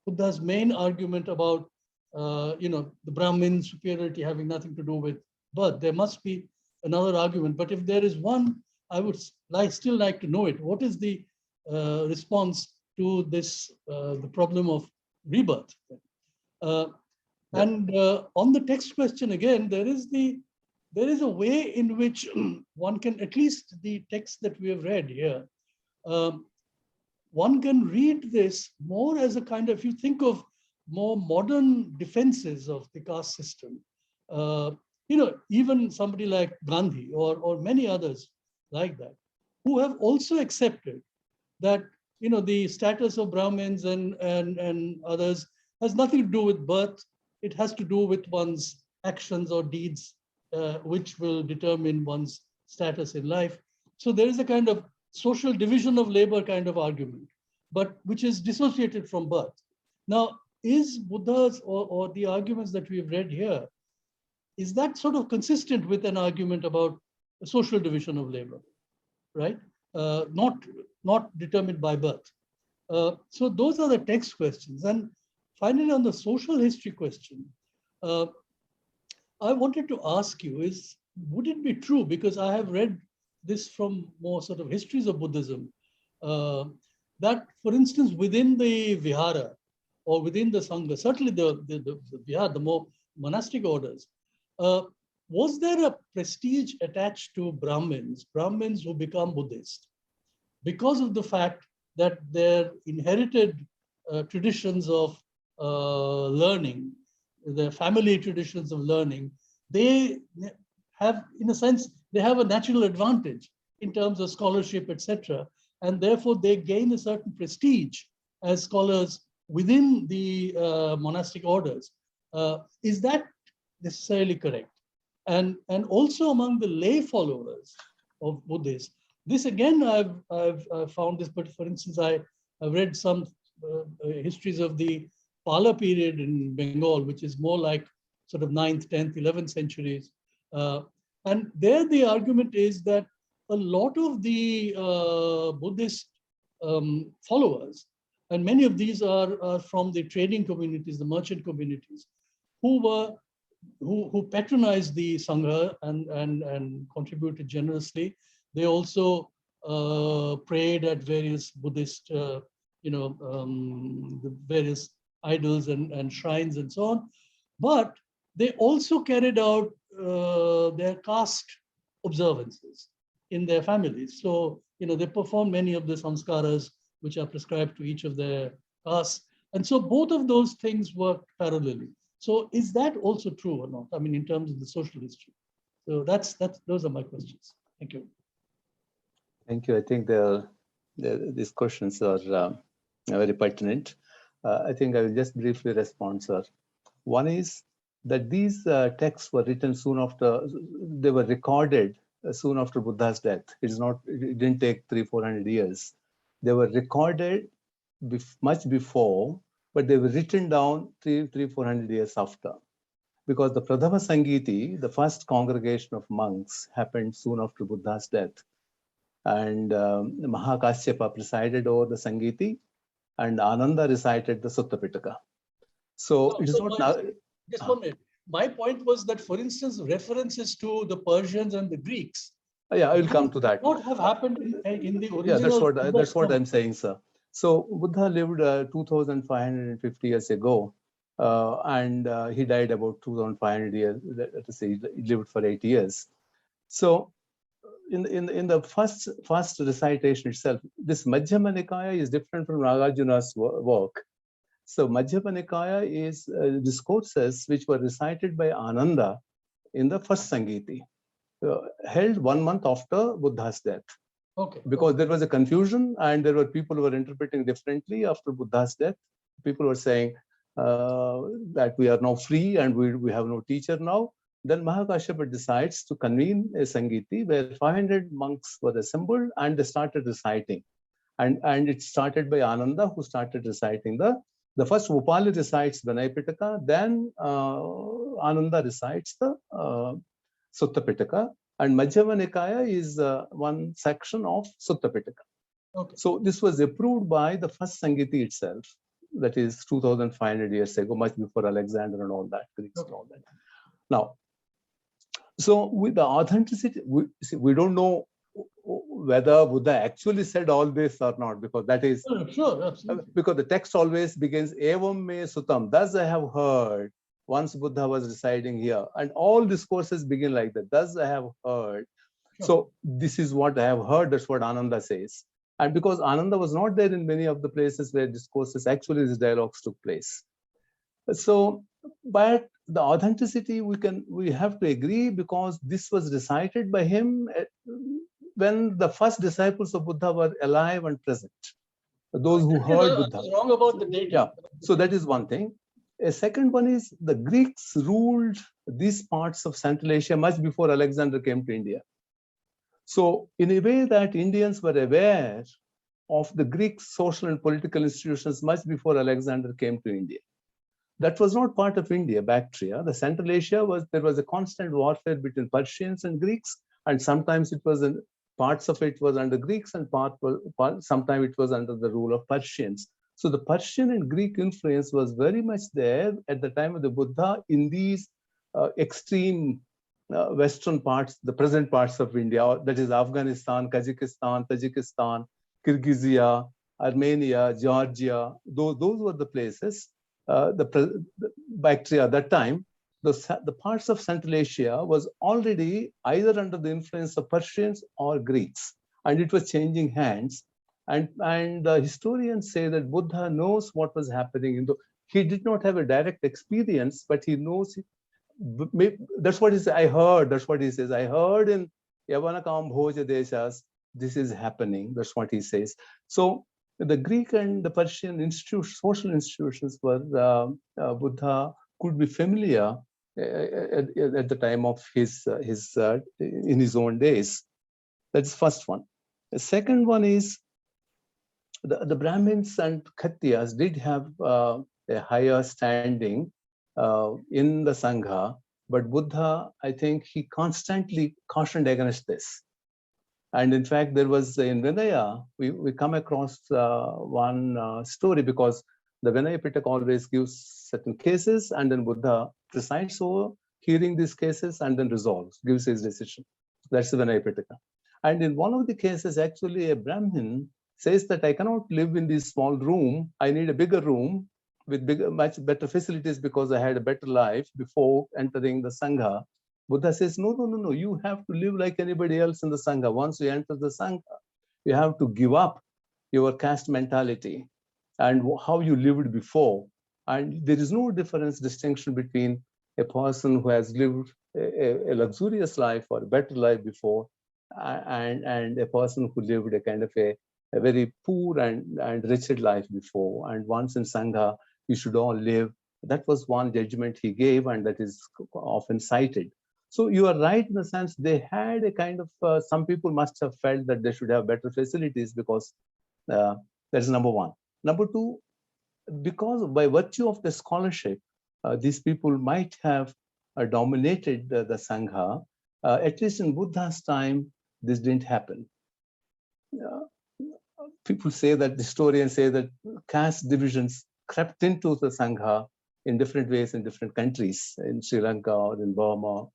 Buddha's main argument about the Brahmin superiority having nothing to do with birth. There must be another argument, but if there is one, I would still like to know it. What is the response to this, the problem of rebirth? And on the text question again, there is a way in which one can, at least the text that we have read here, one can read this more as a kind of, if you think of more modern defenses of the caste system, even somebody like Gandhi or many others like that, who have also accepted that the status of Brahmins and others has nothing to do with birth. It has to do with one's actions or deeds, which will determine one's status in life. So there is a kind of social division of labor kind of argument, but which is dissociated from birth. Now, is Buddha's or the arguments that we've read here, is that sort of consistent with an argument about a social division of labor, right? Not determined by birth. So those are the text questions. And finally, on the social history question, I wanted to ask you is, would it be true, because I have read this from more sort of histories of Buddhism, that, for instance, within the Vihara or within the Sangha, certainly the Vihara, the more monastic orders, was there a prestige attached to Brahmins who become Buddhist, because of the fact that their inherited traditions of learning, their family traditions of learning, they have, in a sense, they have a natural advantage in terms of scholarship, etc. And therefore they gain a certain prestige as scholars within the monastic orders. Is that necessarily correct? And also among the lay followers of Buddhists, this again, I've found this, but for instance, I've read some histories of the Pala period in Bengal, which is more like sort of 9th, 10th, 11th centuries. And there the argument is that a lot of the Buddhist followers, and many of these are from the trading communities, the merchant communities, who patronized the Sangha and contributed generously. They also prayed at various Buddhist, the various idols and shrines and so on. But they also carried out their caste observances in their families. So, they perform many of the samskaras which are prescribed to each of their castes. And so both of those things work parallelly. So is that also true or not? I mean, in terms of the social history. So those are my questions. Thank you. Thank you. I think these questions are very pertinent. I think I will just briefly respond, sir. One is that these texts were written soon after, they were recorded soon after Buddha's death. It didn't take 300-400 years. They were recorded much before, but they were written down 300-400 years after. Because the Pradhama Sangiti, the first congregation of monks, happened soon after Buddha's death. And Mahakasyapa presided over the Sangiti, and Ananda recited the Sutta Pitaka. So it is not now. Just 1 minute. My point was that, for instance, references to the Persians and the Greeks. Yeah, I will come to that. What have happened in the original? Yeah, that's what I'm saying, sir. So Buddha lived 2,550 years ago, and he died about 2,500 years. Let's say he lived for 8 years. So in the first recitation itself, this Madhyama Nikaya is different from Nagarjuna's work. So Madhyama Nikaya is discourses which were recited by Ananda in the first Sangiti. held 1 month after Buddha's death. Okay. Because there was a confusion and there were people who were interpreting differently after Buddha's death. People were saying that we are now free and we have no teacher now. Then Mahakashyapa decides to convene a Sangiti where 500 monks were assembled and they started reciting. And it started by Ananda, who started reciting the first Upali recites Vinaya Pitaka, then Ananda recites the Sutta Pitaka, and Madhyama Nikaya is one section of Sutta Pitaka. Okay. So this was approved by the first Sangiti itself, that is 2,500 years ago, much before Alexander and all that, Greeks and all that. Now, so with the authenticity, we don't know whether Buddha actually said all this or not, because that is, Sure, absolutely. because the text always begins, Evam me sutam, thus I have heard, once Buddha was residing here. And all discourses begin like that, thus I have heard. Sure. So this is what I have heard, that's what Ananda says. And because Ananda was not there in many of the places where discourses, actually these dialogues took place. So, but the authenticity we have to agree, because this was recited by him when the first disciples of Buddha were alive and present. Those who heard Buddha. I was wrong about the date. Yeah. So that is one thing. A second one is the Greeks ruled these parts of Central Asia much before Alexander came to India. So in a way that Indians were aware of the Greek social and political institutions much before Alexander came to India. That was not part of India, Bactria. The Central Asia there was a constant warfare between Persians and Greeks, and sometimes it was parts of it was under Greeks and sometimes it was under the rule of Persians. So the Persian and Greek influence was very much there at the time of the Buddha in these extreme western parts, the present parts of India, that is Afghanistan, Kazakhstan, Tajikistan, Kyrgyzia, Armenia, Georgia. Those were the places. The Bactria at that time, the parts of Central Asia was already either under the influence of Persians or Greeks, and it was changing hands. And historians say that Buddha knows what was happening. He did not have a direct experience, but he knows. That's what he says. I heard. That's what he says. I heard in Yavanakam Bhoja Deshas, this is happening. That's what he says. So the Greek and the Persian social institutions were Buddha could be familiar at the time of in his own days. That's the first one. The second one is the Brahmins and Khatriyas did have a higher standing in the Sangha, but Buddha, I think he constantly cautioned against this. And in fact, there was in Vinaya, we come across one story, because the Vinaya Pitaka always gives certain cases and then Buddha presides over hearing these cases and then resolves, gives his decision. That's the Vinaya Pitaka. And in one of the cases, actually a Brahmin says that I cannot live in this small room. I need a bigger room with much better facilities because I had a better life before entering the Sangha. Buddha says, no, you have to live like anybody else in the Sangha. Once you enter the Sangha, you have to give up your caste mentality and how you lived before. And there is no distinction between a person who has lived a luxurious life or a better life before and a person who lived a kind of a very poor and wretched life before. And once in Sangha, you should all live. That was one judgment he gave, and that is often cited. So you are right in the sense they had a kind of, some people must have felt that they should have better facilities because that is number one. Number two, because by virtue of the scholarship, these people might have dominated the Sangha. At least in Buddha's time, this didn't happen. People say that, historians say that caste divisions crept into the Sangha in different ways in different countries, in Sri Lanka or in Burma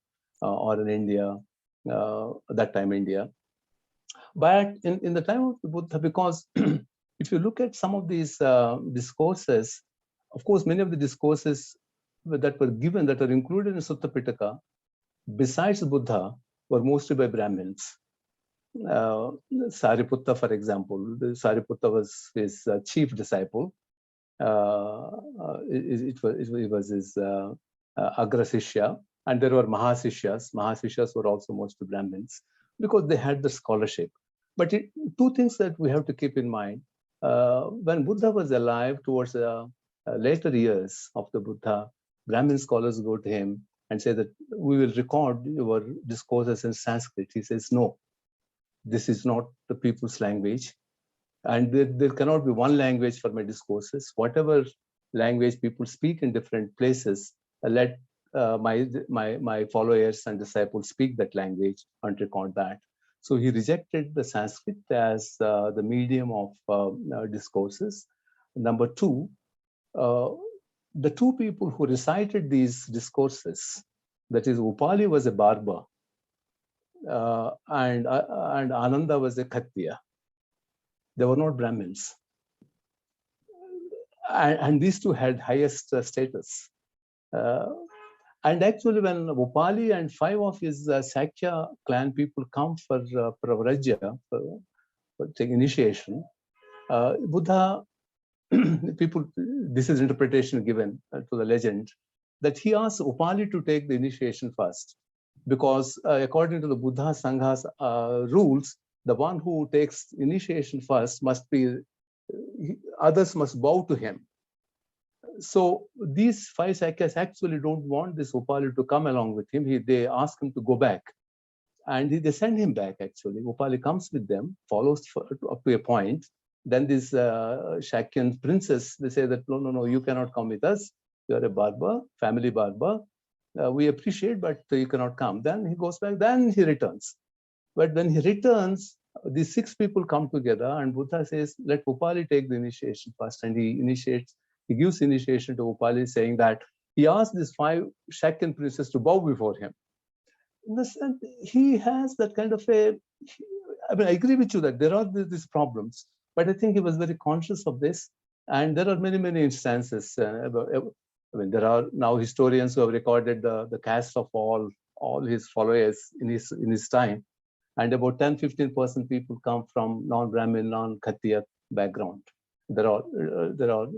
or in India, that time India. But in the time of the Buddha, because if you look at some of these discourses, of course, many of the discourses that were given, that are included in Sutta Pitaka, besides Buddha, were mostly by Brahmins. Sariputta, for example, Sariputta was his chief disciple. It was his Agra Sishya. And there were Mahasishyas. Mahasishyas were also mostly Brahmins because they had the scholarship. But two things that we have to keep in mind. When Buddha was alive, towards the later years of the Buddha, Brahmin scholars go to him and say that we will record your discourses in Sanskrit. He says, no, this is not the people's language. And there cannot be one language for my discourses. Whatever language people speak in different places, let my followers and disciples speak that language and record that. So he rejected the Sanskrit as the medium of discourses. Number two, the two people who recited these discourses, that is, Upali was a barber, and Ananda was a Khattiya. They were not Brahmins. And these two had highest status. And actually, when Upali and 5 of his Sakya clan people come for Pravrajya, for taking initiation, Buddha, people, this is interpretation given to the legend, that he asked Upali to take the initiation first. Because according to the Buddha Sangha's rules, the one who takes initiation first must be, others must bow to him. So these 5 Sakyas actually don't want this Upali to come along with him. They ask him to go back. And they send him back, actually. Upali comes with them, follows up to a point. Then this Shakyan princess, they say that, no, you cannot come with us. You are a barber, family barber. We appreciate, but you cannot come. Then he goes back, then he returns. But when he returns, these 6 people come together and Buddha says, let Upali take the initiation first. And he gives initiation to Upali, saying that he asked these 5 Shakyan princes to bow before him. In the sense, he has that kind of I mean, I agree with you that there are these problems, but I think he was very conscious of this. And there are many, many instances. I mean, there are now historians who have recorded the caste of all his followers in his time. And about 10-15% people come from non-Brahmin, non-Khattiya background. There are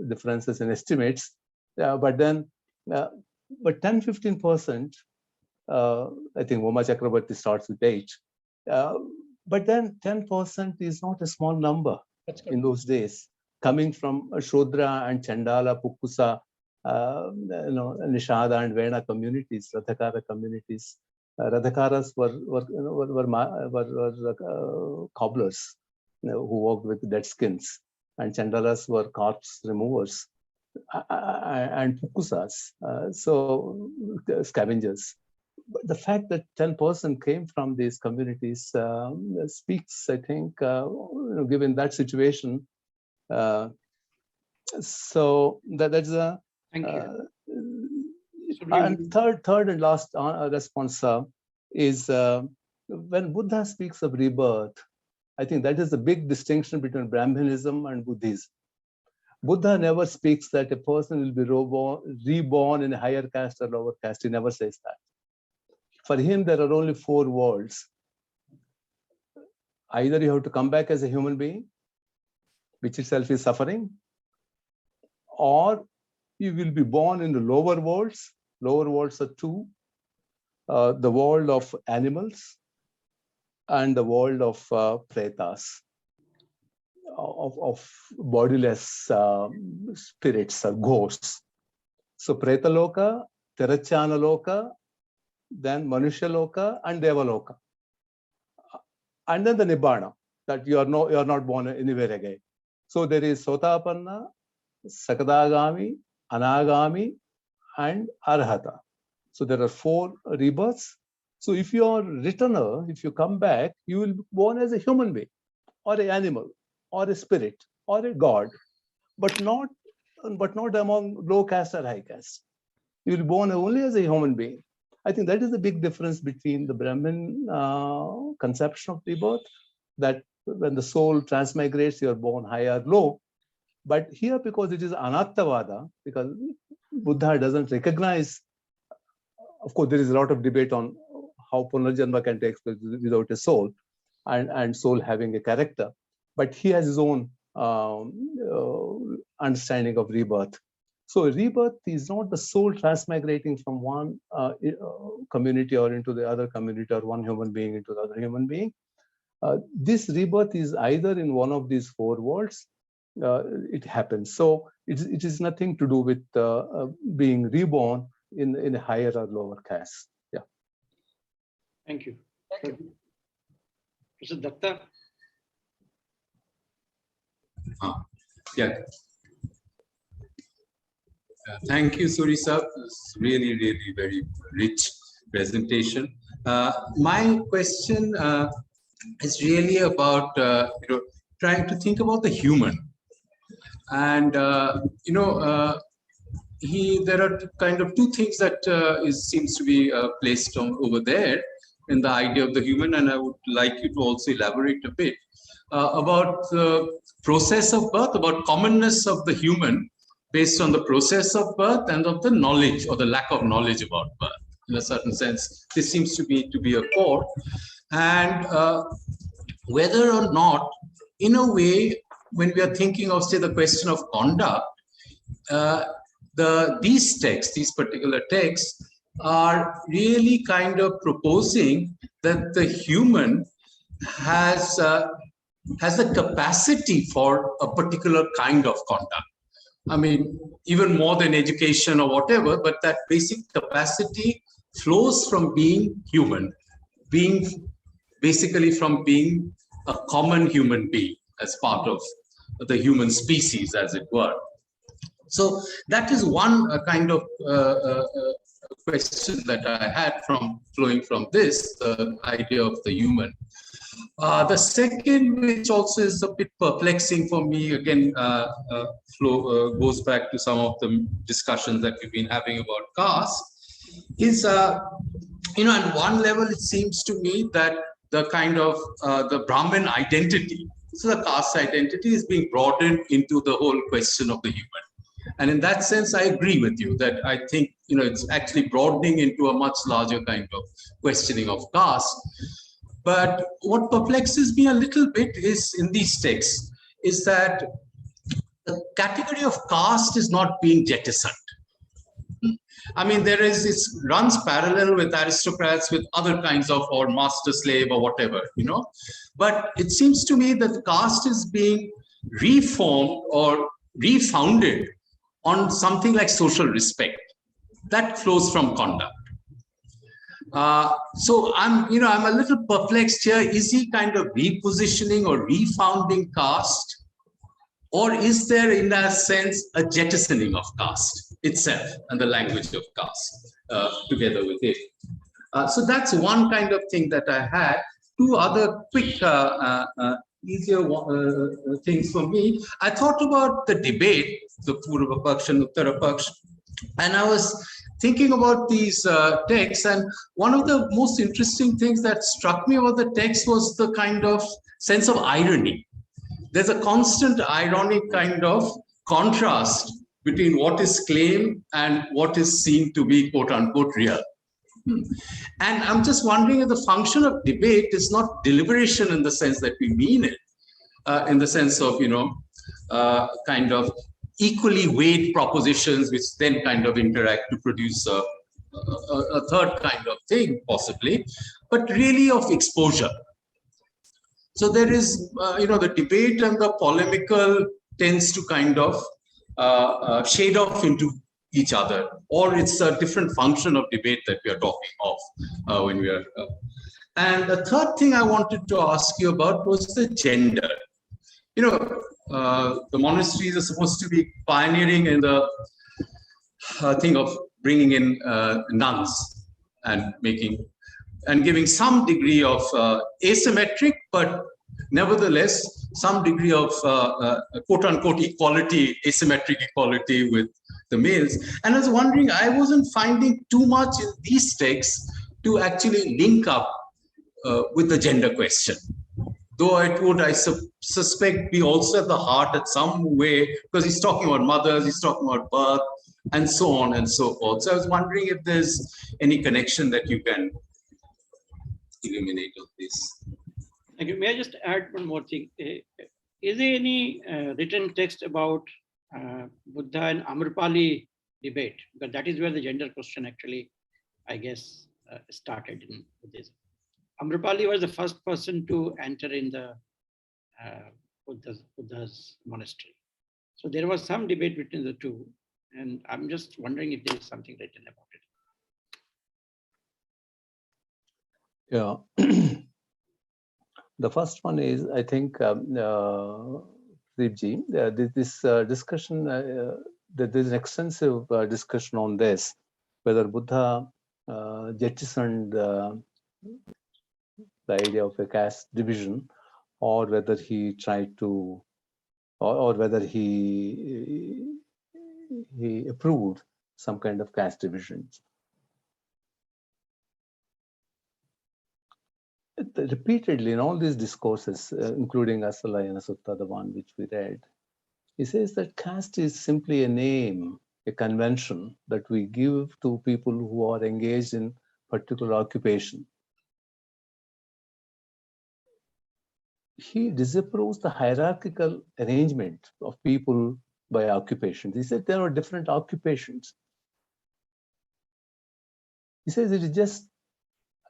differences in estimates, but 10-15%. I think Uma Chakrabarti starts with 8. But then 10% is not a small number in those days, coming from Shodra and Chandala, Pukkusa, Nishada and Vena communities, Radhakara communities. Radhakaras were cobblers who worked with dead skins, and Chandalas were corpse removers, and Pukkusas, so scavengers. But the fact that 10% came from these communities speaks, I think, given that situation. So that's a. Thank you. And third and last response is when Buddha speaks of rebirth, I think that is the big distinction between Brahmanism and Buddhism. Buddha never speaks that a person will be reborn in a higher caste or lower caste. He never says that. For him, there are only 4 worlds. Either you have to come back as a human being, which itself is suffering, or you will be born in the lower worlds. Lower worlds are 2, the world of animals and the world of pretas, of bodiless spirits or ghosts. So Pretaloka, Tirachana Loka, then Manusha Loka and Devaloka. And then the Nibbana, that you are not born anywhere again. So there is Sotapanna, Sakadagami, Anagami, and Arhata. So there are 4 rebirths. So if you are a returner, if you come back, you will be born as a human being, or an animal, or a spirit, or a god, but not among low caste or high caste. You will be born only as a human being. I think that is the big difference between the Brahmin conception of rebirth, that when the soul transmigrates, you are born high or low. But here, because it is Anattavada, because Buddha doesn't recognize, of course, there is a lot of debate on how Punarjanma can take place without a soul, and soul having a character. But he has his own understanding of rebirth. So rebirth is not the soul transmigrating from one community or into the other community, or one human being into the other human being. This rebirth is either in one of these four worlds, it happens. So it is nothing to do with being reborn in a higher or lower caste. Yeah. Thank you. Mr. Datta. Yeah. Thank you, Suri sir. It's really, really very rich presentation. My question is really about trying to think about the human, and there are kind of two things that seems to be placed over there in the idea of the human, and I would like you to also elaborate a bit about the process of birth, about commonness of the human based on the process of birth and of the knowledge or the lack of knowledge about birth. In a certain sense, this seems to be a core, and whether or not, in a way, when we are thinking of, say, the question of conduct, these particular texts are really kind of proposing that the human has the capacity for a particular kind of conduct. I mean, even more than education or whatever, but that basic capacity flows from being human, basically from being a common human being as part of the human species, as it were. So that is one kind of question that I had flowing from this, the idea of the human. The second, which also is a bit perplexing for me, again, goes back to some of the discussions that we've been having about caste, is, on one level, it seems to me that the kind of the Brahmin identity, so the caste identity, is being broadened into the whole question of the human. And in that sense, I agree with you that I think, it's actually broadening into a much larger kind of questioning of caste. But what perplexes me a little bit is in these texts is that the category of caste is not being jettisoned. I mean, it runs parallel with aristocrats, with other kinds of, or master slave or whatever, But it seems to me that caste is being reformed or refounded on something like social respect that flows from conduct. So I'm a little perplexed here. Is he kind of repositioning or refounding caste, or is there, in that sense, a jettisoning of caste itself and the language of caste together with it? So that's one kind of thing that I had. Two other quick, easier things for me. I thought about the debate, the Purva Paksh and Uttara Paksh, and I was thinking about these texts, and one of the most interesting things that struck me about the text was the kind of sense of irony. There's a constant ironic kind of contrast between what is claimed and what is seen to be quote unquote real. And I'm just wondering if the function of debate is not deliberation in the sense that we mean it, in the sense of, kind of equally weighed propositions, which then kind of interact to produce a third kind of thing, possibly, but really of exposure. So there is, the debate and the polemical tends to kind of shade off into each other, or it's a different function of debate that we are talking of when we are. And the third thing I wanted to ask you about was the gender. The monasteries are supposed to be pioneering in the thing of bringing in nuns and giving some degree of asymmetric, but nevertheless some degree of quote unquote equality, asymmetric equality with the males. And I was wondering, I wasn't finding too much in these texts to actually link up with the gender question. Though it would, I suspect, be also at the heart at some way, because he's talking about mothers, he's talking about birth, and so on and so forth. So I was wondering if there's any connection that you can illuminate of this. Thank you. May I just add one more thing? Is there any written text about Buddha and Amrapali debate, because that is where the gender question actually, I guess, started in Buddhism. Amrapali was the first person to enter in the Buddha's monastery. So there was some debate between the two, and I'm just wondering if there is something written about it. Yeah. The first one is, I think, Deepji, this discussion, there's an extensive discussion on this, whether Buddha jettisoned the idea of a caste division, or whether he tried to, or whether he approved some kind of caste divisions. Repeatedly in all these discourses, including Asalayana Sutta, the one which we read, he says that caste is simply a name, a convention that we give to people who are engaged in particular occupation. He disapproves the hierarchical arrangement of people by occupations. He said there are different occupations. He says it is just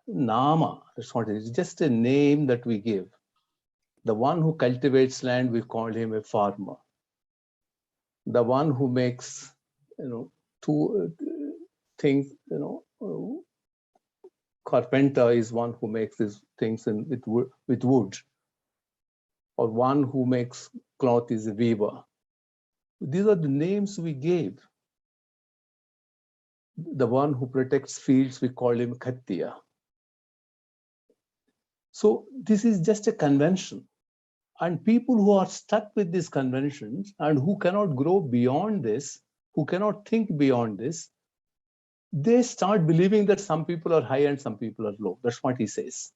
nama, that's what it is, just a name that we give. The one who cultivates land, we call him a farmer. The one who makes, two things, carpenter is one who makes these things with wood, or one who makes cloth is a weaver. These are the names we gave. The one who protects fields, we call him Khattiya. So this is just a convention. And people who are stuck with these conventions and who cannot grow beyond this, who cannot think beyond this, they start believing that some people are high and some people are low. That's what he says.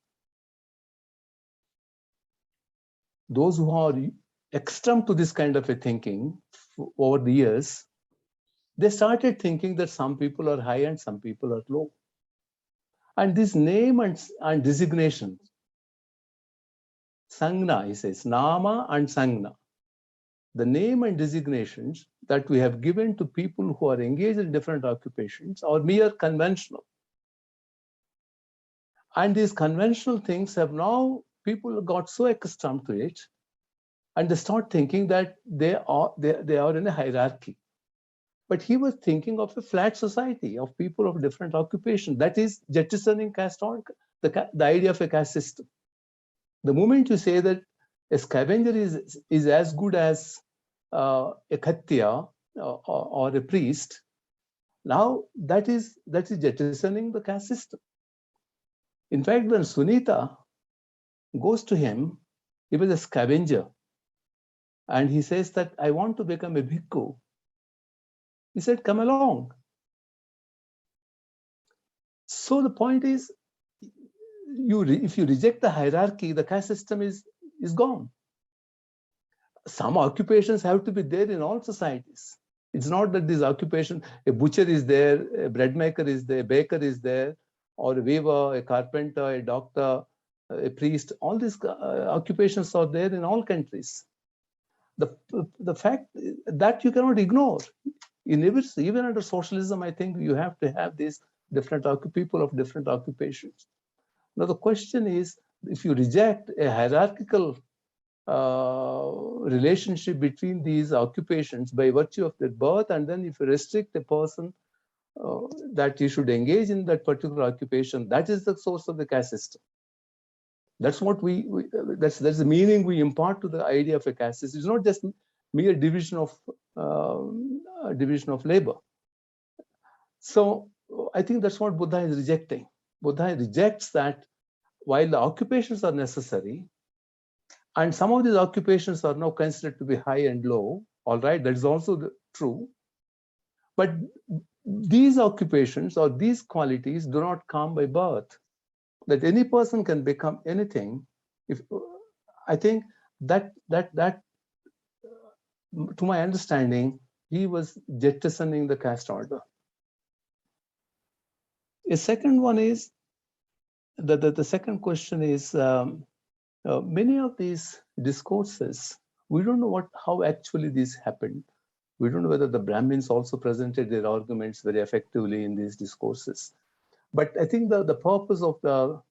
Those who are accustomed to this kind of a thinking over the years, they started thinking that some people are high and some people are low. And this name and designation, Sangna, he says, Nama and Sangna, the name and designations that we have given to people who are engaged in different occupations are mere conventional. And these conventional things have now, people got so accustomed to it, and they start thinking that they are in a hierarchy. But he was thinking of a flat society of people of different occupations. That is jettisoning caste order, the idea of a caste system. The moment you say that a scavenger is as good as a khattiya or a priest, now that is jettisoning the caste system. In fact, when Sunita goes to him, he was a scavenger, and he says that I want to become a bhikkhu. He said, come along. So the point is, if you reject the hierarchy, the caste system is gone. Some occupations have to be there in all societies. It's not that this occupation, a butcher is there, a bread maker is there, a baker is there, or a weaver, a carpenter, a doctor, a priest. All these occupations are there in all countries. The fact that you cannot ignore. Even under socialism, I think you have to have these different people of different occupations. Now the question is, if you reject a hierarchical relationship between these occupations by virtue of their birth, and then if you restrict a person that you should engage in that particular occupation, that is the source of the caste system. That's what that's the meaning we impart to the idea of a caste system. It's not just mere division of labor. So I think that's what Buddha is rejecting. Buddha rejects that while the occupations are necessary, and some of these occupations are now considered to be high and low, all right, that is also true. But these occupations or these qualities do not come by birth. That any person can become anything. I think that to my understanding, he was jettisoning the caste order. A second one is the second question is many of these discourses, we don't know how actually this happened. We don't know whether the Brahmins also presented their arguments very effectively in these discourses. But I think the purpose of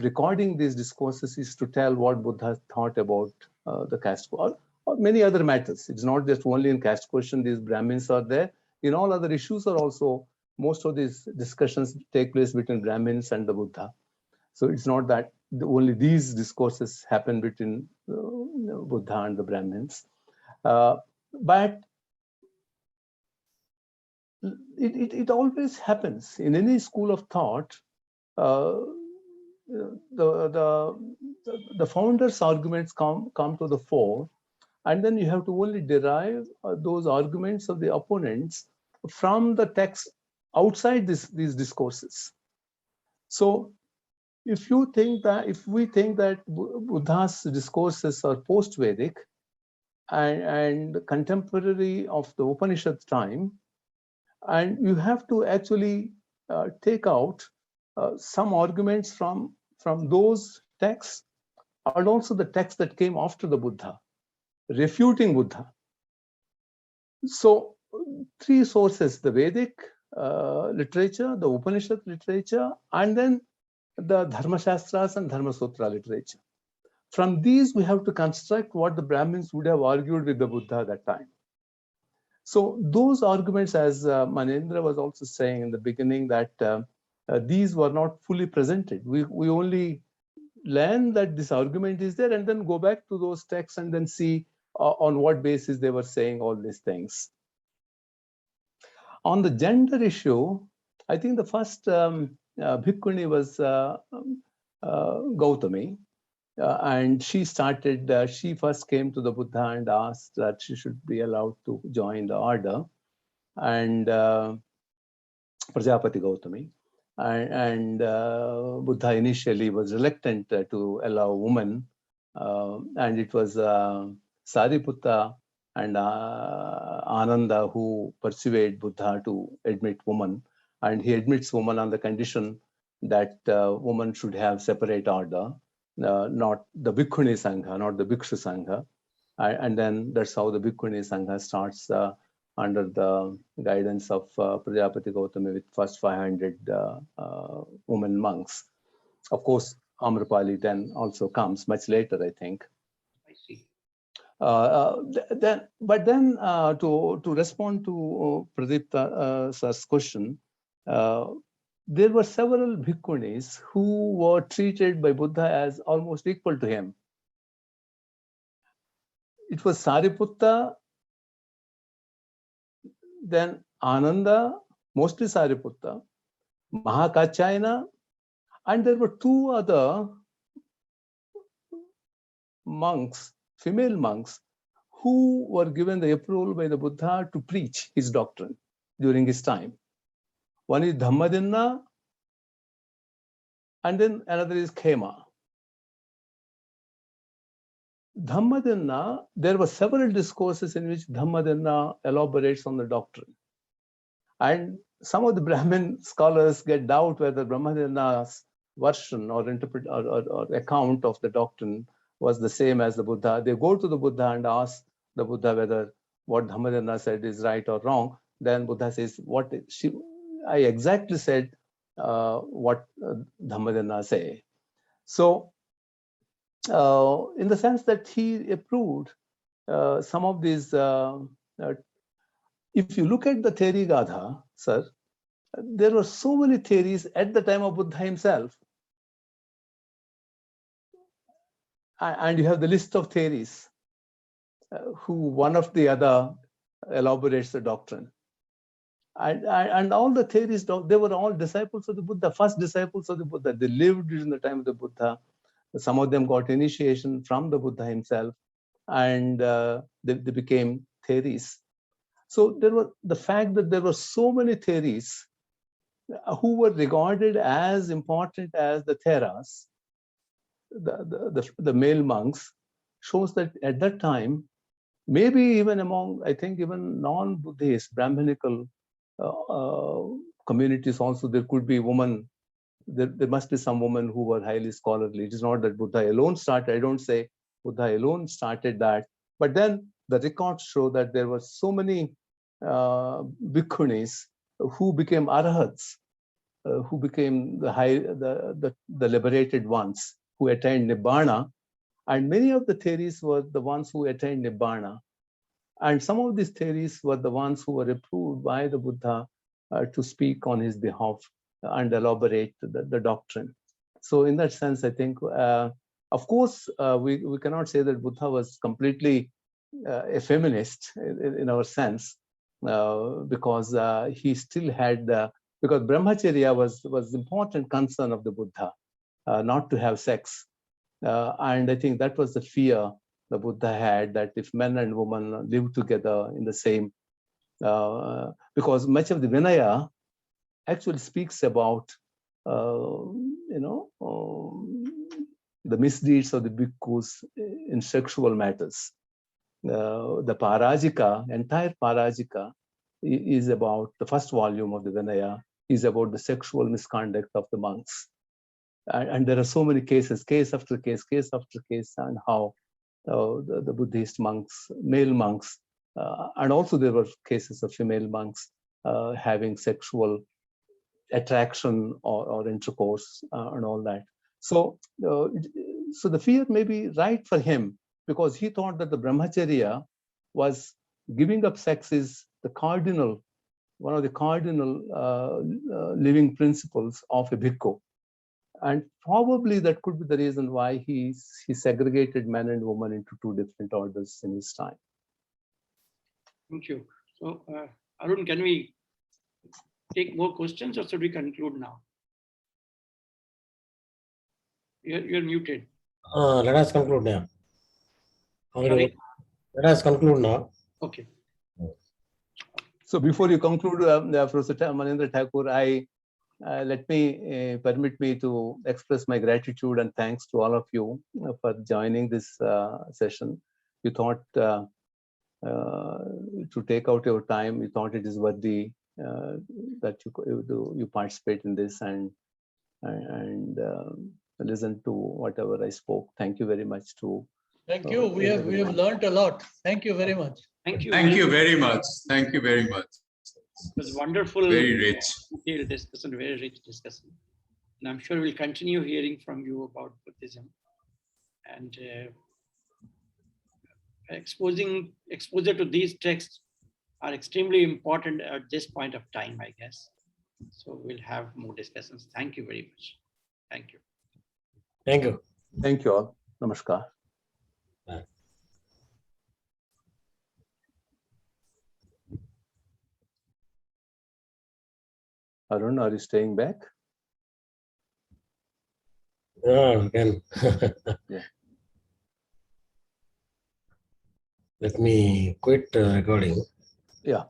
recording these discourses is to tell what Buddha thought about the caste or many other matters. It's not just only in caste question these Brahmins are there. In all other issues are also, most of these discussions take place between Brahmins and the Buddha. So it's not that only these discourses happen between Buddha and the Brahmins. But it always happens in any school of thought. The founders' arguments come to the fore, and then you have to only derive those arguments of the opponents from the text outside these discourses. So if we think that Buddha's discourses are post-Vedic and contemporary of the Upanishad time, and you have to actually take out some arguments from those texts and also the texts that came after the Buddha, refuting Buddha. So three sources: the Vedic literature, the Upanishad literature, and then the Dharma Shastras and Dharma Sutra literature. From these, we have to construct what the Brahmins would have argued with the Buddha at that time. So those arguments, as Manendra was also saying in the beginning, that these were not fully presented. We only learn that this argument is there and then go back to those texts and then see on what basis they were saying all these things. On the gender issue, I think the first bhikkhuni was Gautami. And she first came to the Buddha and asked that she should be allowed to join the order, and Prajapati Gautami. And Buddha initially was reluctant to allow women, and it was Sariputta and Ananda who persuaded Buddha to admit women, and he admits women on the condition that women should have separate order. Not the Bhikkhuni Sangha, not the Bhikshu Sangha. And then that's how the Bhikkhuni Sangha starts under the guidance of Prajapati Gautami with first 500 women monks. Of course, Amrapali then also comes much later, I think. I see. But then to respond to Pradipta sir's question, there were several bhikkhunis who were treated by Buddha as almost equal to him. It was Sariputta, then Ananda, mostly Sariputta, Mahakachayana, and there were two other monks, female monks, who were given the approval by the Buddha to preach his doctrine during his time. One is Dhammadinna, and then another is Khema. Dhammadinna, there were several discourses in which Dhammadinna elaborates on the doctrine. And some of the Brahmin scholars get doubt whether Brahmadinna's version or account of the doctrine was the same as the Buddha. They go to the Buddha and ask the Buddha whether what Dhammadinna said is right or wrong. Then Buddha says, I exactly said what Dhammadinna say. So in the sense that he approved some of these, if you look at the Therigatha, sir, there were so many theories at the time of Buddha himself. And you have the list of theories who one of the other elaborates the doctrine. And all the theories, they were all disciples of the Buddha, first disciples of the Buddha. They lived during the time of the Buddha. Some of them got initiation from the Buddha himself, and they became theories. So the fact that there were so many theories who were regarded as important as the Theras, the male monks, shows that at that time, maybe even among, I think, even non-Buddhist, Brahminical communities also, there could be women. There must be some women who were highly scholarly. It is not that Buddha alone started. I don't say Buddha alone started that. But then the records show that there were so many bhikkhunis who became arhats, who became the liberated ones who attained nibbana. And many of the theories were the ones who attained nibbana. And some of these theories were the ones who were approved by the Buddha to speak on his behalf and elaborate the doctrine. So in that sense, I think, of course, we cannot say that Buddha was completely a feminist in our sense, because he still had, because brahmacharya was important concern of the Buddha, not to have sex. And I think that was the fear the Buddha had, that if men and women live together in the same, because much of the Vinaya actually speaks about, the misdeeds of the bhikkhus in sexual matters. The Parajika, entire Parajika is about, the first volume of the Vinaya is about the sexual misconduct of the monks. And there are so many cases, case after case, and how the Buddhist monks, male monks, and also there were cases of female monks having sexual attraction or intercourse and all that. So, so the fear may be right for him, because he thought that the brahmacharya was giving up sex is the cardinal, one of the cardinal living principles of a bhikkhu. And probably that could be the reason why he segregated men and women into two different orders in his time. Thank you. So, Arun, can we take more questions, or should we conclude now? You're muted. Let us conclude now. Sorry? Let us conclude now. Okay. So before you conclude, Professor Manindra Thakur, let me permit me to express my gratitude and thanks to all of you for joining this session. You thought to take out your time. You thought it is worthy that you participate in this and listen to whatever I spoke. Thank you very much to. Thank you. We have learned a lot. Thank you very much. Thank you. Thank you very much. Thank you very much. It was wonderful. Very rich. Detailed discussion, very rich discussion. And I'm sure we'll continue hearing from you about Buddhism. And exposure to these texts are extremely important at this point of time, I guess. So we'll have more discussions. Thank you very much. Thank you. Thank you. Thank you all. Namaskar. Arun, are you staying back? Again. Yeah. Let me quit recording. Yeah.